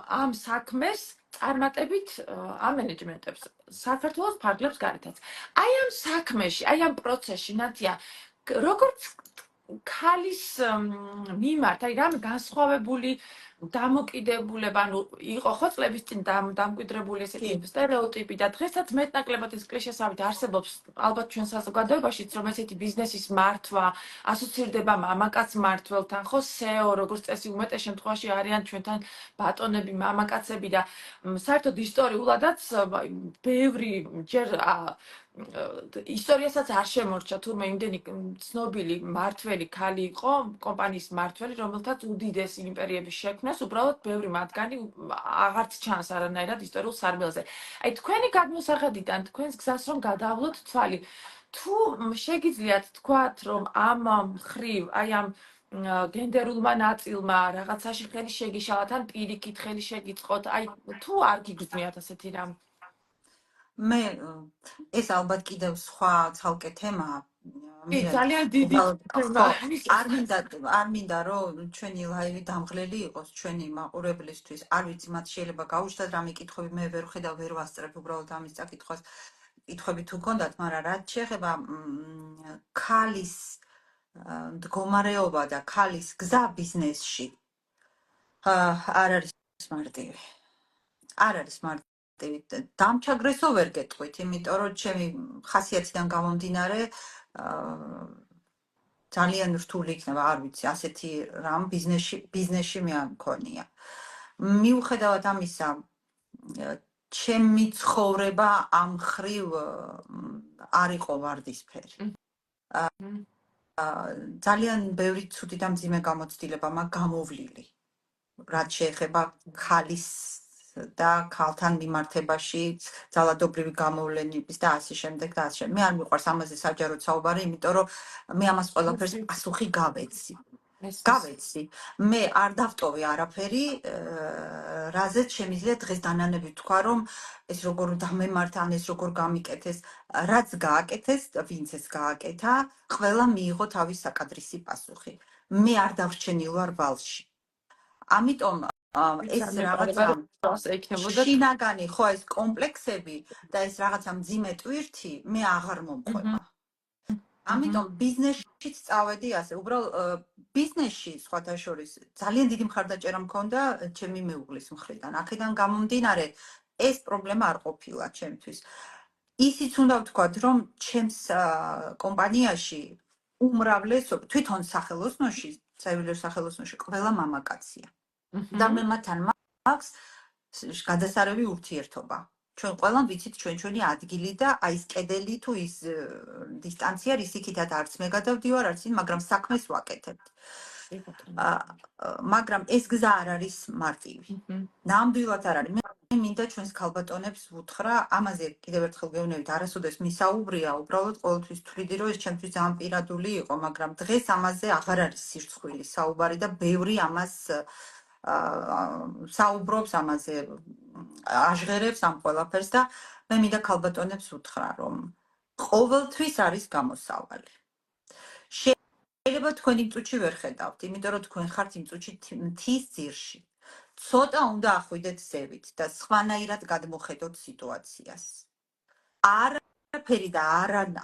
ამ საქმეს წარმატებით ამენეჯმენტებს საქართველოს ფარგლებს გარეთაც. აი ამ საქმეში, აი ამ პროცესში, ნათია, როგორც ქალის მიმართ, აი რამე განსხვავებული დამოკიდებულება, ანუ იყო ხო წლების წინ დამკვიდრებული ესეთი სტერეოტიპი და დღესაც მეტნაკლებად ეს კლიშესავით არსებობს ალბათ ჩვენ საზოგადოებაშიც, რომ ესეთი ბიზნესის მართვა ასოცირდება მამაკაც მმართველთან, ხო, SEO, როგორც წესი უმეტეს შემთხვევაში არიან ჩვენთან ბატონები, მამაკაცები და საერთოდ ისტორიულადაც ბევრი ჯერ ისტორიასაც არ შემორჩა, თურმე იმდენი ცნობილი მმართველი ქალი იყო, კომპანიის მმართველი, რომელთაც უდიდესი იმპერიების შექმნას, უბრალოდ ბევრი მათგანი აღარც ჩანს არანაირად ისტორიულ სარბელზე. აი თქვენი გადმოსახედიდან, თქვენს გზას რომ გადავლოთ თვალი, თუ შეგიძლიათ თქვათ, რომ ამ მხრივ, აი ამ გენდერულმა ნაწილმა რაღაცაში ხელი შეგიშალათ, ან პირიქით ხელი შეგიწყოთ, აი თუ არ გიგრძნიათ ასეთი რამ? მე ეს ალბათ კიდევ სხვა ცალკე თემაა. ძალიან დიდი თემა. არ მინდა რომ ჩვენი ლაივი დამღლელი იყოს ჩვენი მაყურებლისთვის. არ ვიცი, მათ შეიძლება გაუჩნდათ რამე კითხვები, მე ვერ ხედავ, ვერ ვასწრებ უბრალოდ ამის წაკითხვას. კითხვები თუ გქონდათ, მაგრამ რაც შეეხება ქალის მდგომარეობა და ქალის გზა ბიზნესში არ არის მარტივი. არ არის მარტივი. დამჩაგრესო ვერ გეტყვით, იმიტომ რომ ჩემი ხასიათიდან გამომდინარე ძალიან რთული იქნება, არ ვიცი, ასეთი რამ ბიზნესში მე არ მქონია. მიუხედავად ამისა, ჩემი ცხოვრება ამ ხრივ არ იყო ვარდისფერი. ძალიან ბევრი ცუდი და მძიმე გამოცდილება მაქვს გამოვლილი, რაც შეეხება ქალის და ქალთან მიმართებაში ძალადობრივი გამოვლენების და ასე შემდეგ და ასე შემდეგ. მე არ მიყვარს ამაზე საჯაროდ საუბარი, იმიტომ რომ მე ამას ყველაფერს პასუხი გავეცი. გავეცი მე არ დავტოვე არაფერი რაზეც შემიძლია დღეს დანანებით თქვა რომ ეს როგორ დამემართა ან ეს როგორ გამიკეთეს რაც გააკეთეს ვინც ეს გააკეთა ყველა მიიღო თავის საკადრისი პასუხი მე არ დავრჩენილ ვარ ვალში ამიტომ ეს რაღაცა შინაგანი ხო ეს კომპლექსები და ეს რაღაცა მძიმე ტვირთი მე აღარ მომყვება ამიტომ ბიზნესშიც წავედი ასე უბრალოდ ბიზნესში სხვათა შორის ძალიან დიდი მხარდაჭერა მქონდა ჩემი მეუღლის მხრიდან აქედან გამომდინარე ეს პრობლემა არ ყოფილა ჩემთვის ისიც უნდა ვთქვათ რომ ჩემს კომპანიაში უმრავლესობა თვითონ სახელოსნოში საიუველირო სახელოსნოში ყველა მამაკაცია და მე მათთან მაქვს გადასარევი ურთიერთობა ჩვენ ყველამ ვიცით ჩვენი ადგილი და აი ეს კედელი თუ ის დისტანცია რის იქითაც არც მე გადავდივარ არც ის მაგრამ საქმეს ვაკეთებთ მაგრამ ეს გზა არ არის მარტივი ნამდვილად არ არის მე მინდა ჩვენს ქალბატონებს ვუთხრა ამაზე კიდევ ერთხელ გეუბნებით არასოდეს მისაუბრია უბრალოდ ყოველთვის ვთვლიდი რომ ეს ჩემთვის ძალიან პირადული იყო მაგრამ დღეს ამაზე აღარ არის სირცხვილი საუბარი და ბევრი ამას საუბრობს ამაზე აჟღერებს ამ ყველაფერს და მე მინდა ქალბატონებს ვუთხრა რომ ყოველთვის არის გამოსავალი შეიძლება თქვენი წუთში ვერ ხედავთ იმიტომ რომ თქვენ ხართ იმ წუთში მთის ძირში ცოტა უნდა ახვიდეთ ზევით და სხვანაირად გადმოხედოთ სიტუაციას არაფერი და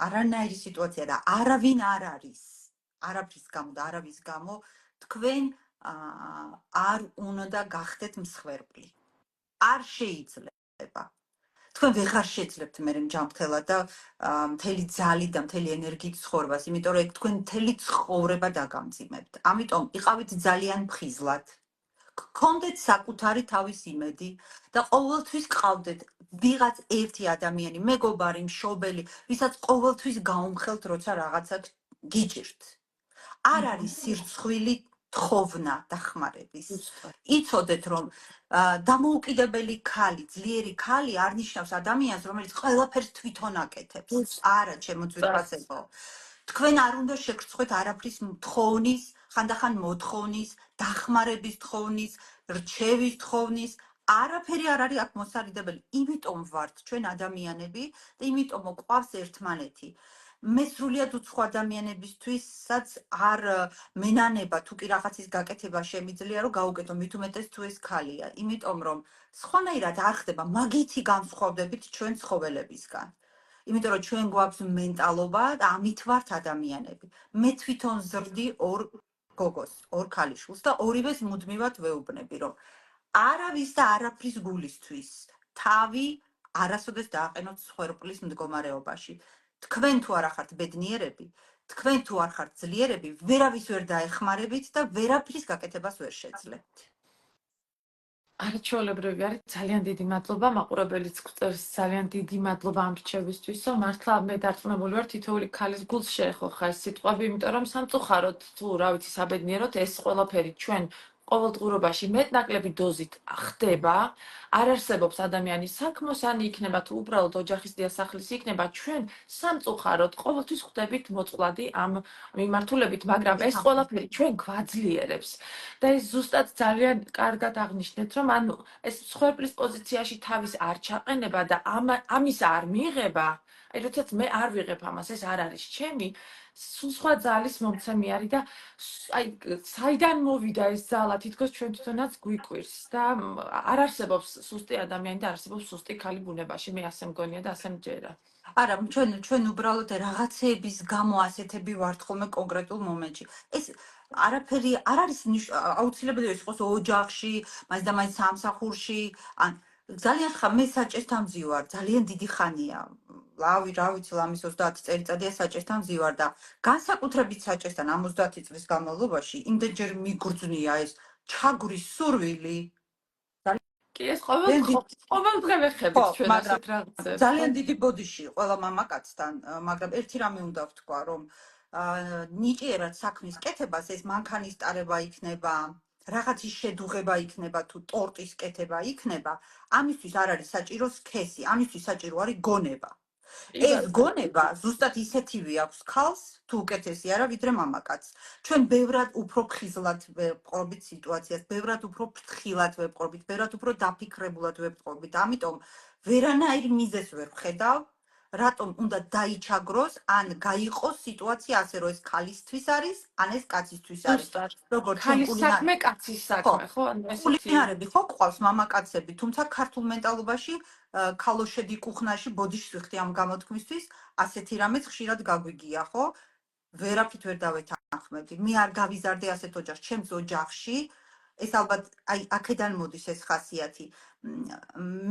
არანაირი სიტუაცია და არავინ არ არის არაფრის გამო და არავის გამო თქვენ არ უნდა გახდეთ მსხვერპლი არ შეიძლება თქვენ ვეღარ შეძლებთ მე ჯანმრთელად და მთელი ძალით და მთელი ენერგიით ცხოვრებას იმიტომ რომ თქვენ მთელი ცხოვრება დაგამძიმებთ ამიტომ იყავით ძალიან მხიზლად გქონდეთ საკუთარი თავის იმედი და ყოველთვის ყავდეთ ვიღაც ერთი ადამიანი მეგობარი მშობელი ვისაც ყოველთვის გაუმხელთ როცა რაღაცა გიჭირთ არ არის სირცხვილი თხოვნა დახმარების იცოდეთ რომ დამოუკიდებელი ქალი ძლიერი ქალი არ ნიშნავს ადამიანს რომელიც ყველაფერს თვითონ აკეთებს არა ჩემო ძვირფასებო თქვენ არ უნდა შეგრცხვეთ არაფრის თხოვნის ხანდახან მოთხოვნის დახმარების თხოვნის რჩევის თხოვნის არაფერი არ არის აქ მოსარიდებელი იმიტომ ვართ ჩვენ ადამიანები და იმიტომ მოყვავს ერთმანეთი მე სრულიად უცხო ადამიანებისთვისაც არ მენანება თუ კი რაღაცის გაკეთება შემიძლია რომ გაუკეთო მით უმეტეს თუ ეს ქალია იმიტომ რომ სხვანაირად არ ხდება მაგითი განსხვავდებით ჩვენ ცხოველებისგან იმიტომ რომ ჩვენ გვაქვს მენტალობა და ამით ვართ ადამიანები მე თვითონ ზრდი ორ გოგოს ორ ქალიშვილს და ორივეს მუდმივად ვეუბნები რომ არავის და არაფრის გულისთვის თავი არასოდეს დააყენოთ სხვერპლის მდგომარეობაში თქვენ თუ არ ხართ ბედნიერები, თქვენ თუ არ ხართ ძლიერები, ვერავის ვერ დაეხმარებით და ვერაფრის გაკეთებას ვერ შეძლებთ. არჩეულებრივი არის ძალიან დიდი მადლობა მაყურებელიც გვწერს ძალიან დიდი მადლობა ამ რჩევისთვისო მართლა მე დარწმუნებული ვარ თითოეული ქალის გულს შეეხოხა ეს სიტყვები იმიტომ რომ სამწუხაროდ თუ რა ვიცი საბედნიეროდ ეს ყველაფერი ჩვენ ყოველდღიურობაში მეტნაკლები დოზით ხდება არ არსებობს ადამიანის საქმოსანი იქნება თუ უბრალოდ ოჯახის დიასახლის იქნება ჩვენ სამწუხაროდ ყოველთვის ხვდებით მოწყვლადი ამ მიმართულებით მაგრამ ეს ყველაფერი ჩვენ გვაძლიერებს და ეს ზუსტად ძალიან კარგად აღნიშნეთ რომ ანუ ეს სხვერპლის პოზიციაში თავის არ ჩაყენება და ამის არ მიღება აი როდესაც მე არ ვიღებ ამას ეს არ არის ჩემი სულ სხვა ძალის მომცემი არის და აი საიდან მოვიდა ეს ძალა თითქოს ჩვენ თვითონაც გვიკვირს და არ არსებობს სუსტი ადამიანი და არსებობს სუსტი ქალი ბუნებაში მე ასე მგონია და ასე მჯერა არა ჩვენ უბრალოდ რაღაცეების გამო ასეთები ვართ ხოლმე კონკრეტულ მომენტში ეს არაფერი არ არის აუცილებელი იყოს ოჯახში მას და მას სამსახურში ან ძალიან მე საჭესთან მძივარ ძალიან დიდი ხანია ლავი რა ვიცი ლამის 30 წელიწადია საჭესთან მძივარ და განსაკუთრებით საჭესთან ამ 30 წლის განმავლობაში იმდენჯერ მიგრძნია ეს ჩაგვრის სურვილი კი ეს ყოველდღე ვეხებით ჩვენ ასეთ რაღაცებს ძალიან დიდი ბოდიში ყველა მამაკაცთან მაგრამ ერთი რამე უნდა ვთქვა რომ ნიჭიერად საქმის კეთებას ეს მანქანის ტარება იქნება რაღაცის შედუღება იქნება თუ ტორტის კეთება იქნება ამისთვის არ არის საჭირო სქესი ამისთვის საჭირო არის გონება კი ეს ბატონო. გონება ზუსტად ისეთივე აქვს ქალს, თუ უკეთესი არა, ვიდრე მამაკაცს. ჩვენ ბევრად უფრო ხიზლად ვეპყრობით სიტუაციას, ბევრად უფრო ფრთხილად ვეპყრობით, ბევრად უფრო დაფიქრებულად ვეპყრობით. ამიტომ ვერანაირ მიზეზს ვერ ვხედავ, რატომ უნდა დაიჩაგროს, ან გაიყოს სიტუაცია ასე, რომ ეს ქალისთვის არის, ან ეს კაცისთვის არის. ზუსტად. როგორც ჩვენ ქალის საქმე, კაცის საქმე, ხო? ანუ ესეთი კულინარები ხო გვყავს მამაკაცები, თუმცა ქართულ მენტალობაში ქალოშედი კუხნაში ბოდიშს ვიხდი ამ გამოთქმისთვის, ასეთი რამეც ხშირად გაგვიგია, ხო? ვერაფრით ვერ დავეთანხმები. მე არ გავიზარდე ასეთ ოჯახში, ჩემს ოჯახში. ეს ალბათ აი აქედან მოდის ეს ხასიათი.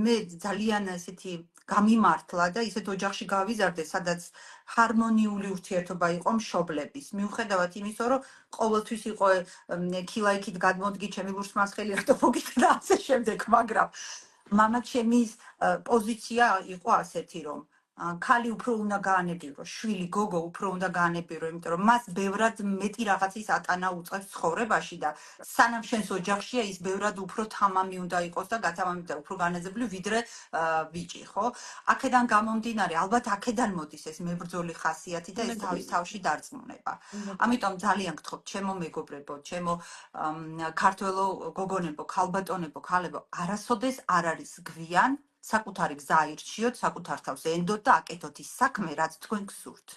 მე ძალიან ესეთი გამიმართლა და ისეთ ოჯახში გავიზარდე, სადაც ჰარმონიული ურთიერთობა იყო მშობლების. მიუხედავად იმისა, რომ ყოველთვის იყო ქილაიქით გადმოდგი, ჩემი ლურსმასხელი რატოფოგით და ასე შემდეგ, მაგრამ მამა ჩემის პოზიცია იყო ასეთი, რომ ქალი უფრო უნდა გაანებირო, შვილი, გოგო უფრო უნდა გაანებირო, იმიტომ რომ მას ბევრად მეტი რაღაცის ატანა უწევს ცხოვრებაში და სანამ შენს ოჯახშია, ის ბევრად უფრო თამამი უნდა იყოს და გათამამი და უფრო განაძებული ვიდრე ბიჭი, ხო? აქედან გამომდინარე, ალბათ აქედან მოდის ეს მებრძოლი ხასიათი და ეს თავის თავში დარწმუნება. ამიტომ ძალიან გთხოვთ, ჩემო მეგობრებო, ჩემო ქართველო გოგონებო, ქალბატონებო, ქალებო, არასოდეს არ არის გვიან საკუთარი გზა აირჩიოთ, საკუთარ თავს ენდოთ და აკეთოთ ის საქმე, რაც თქვენ გსურთ.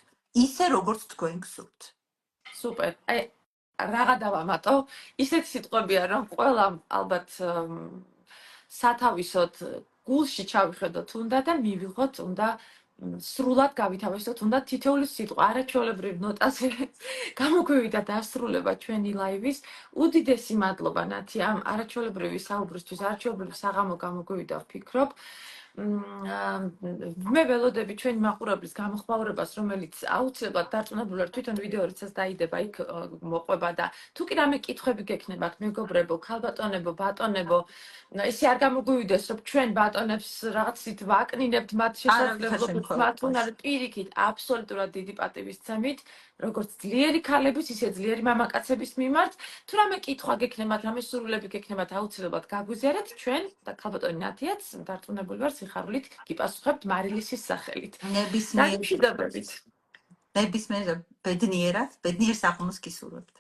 ისე როგორც თქვენ გსურთ. სუპერ. აი რაღა დავამატო, ისეთი სიტყვებია, რომ ყველამ ალბათ სათავისოდ გულში ჩავიხედოთ უნდა და მივიღოთ უნდა სრულად გავითავისოთ უნდა თითოეული სიტყვა არაჩვეულებრივ ნოტაზე გამოგვივიდა დასრულება ჩვენი ლაივის. უდიდესი მადლობა ნათი ამ არაჩვეულებრივი საუბრისთვის, არაჩვეულებრივი საღამო გამოგვივიდა ვფიქრობ. მე ველოდები ჩვენი მაყურებლის გამოხმაურებას, რომელიც აუცილებლად დარწმუნებული ვარ, თვითონ ვიდეო რიცაც დაიდება იქ მოყვება და თუ კი რამე კითხვები გექნებათ, მეგობრებო, ქალბატონებო, ბატონებო, ისე არ გამოგვივიდეს, რომ ჩვენ ბატონებს რაღაცით ვაკნინებთ მათ შესაძლებლობებს, მათ უნდა პირიქით აბსოლუტურად დიდი პატივისცემით, როგორც ძლიერი ქალების, ისე ძლიერი მამაკაცების მიმართ. თუ რამე კითხვა გექნებათ, რამე სურვილები გექნებათ, აუცილებლად გაგვიზიარეთ, ჩვენ და ქალბატონი ნათიაც დარწმუნებული ვარ, სიხარულით გიპასუხებთ მარილისის სახელით. ნებისმიერ ბედნიერად, ბედნიერ საღამოს გისურვებთ.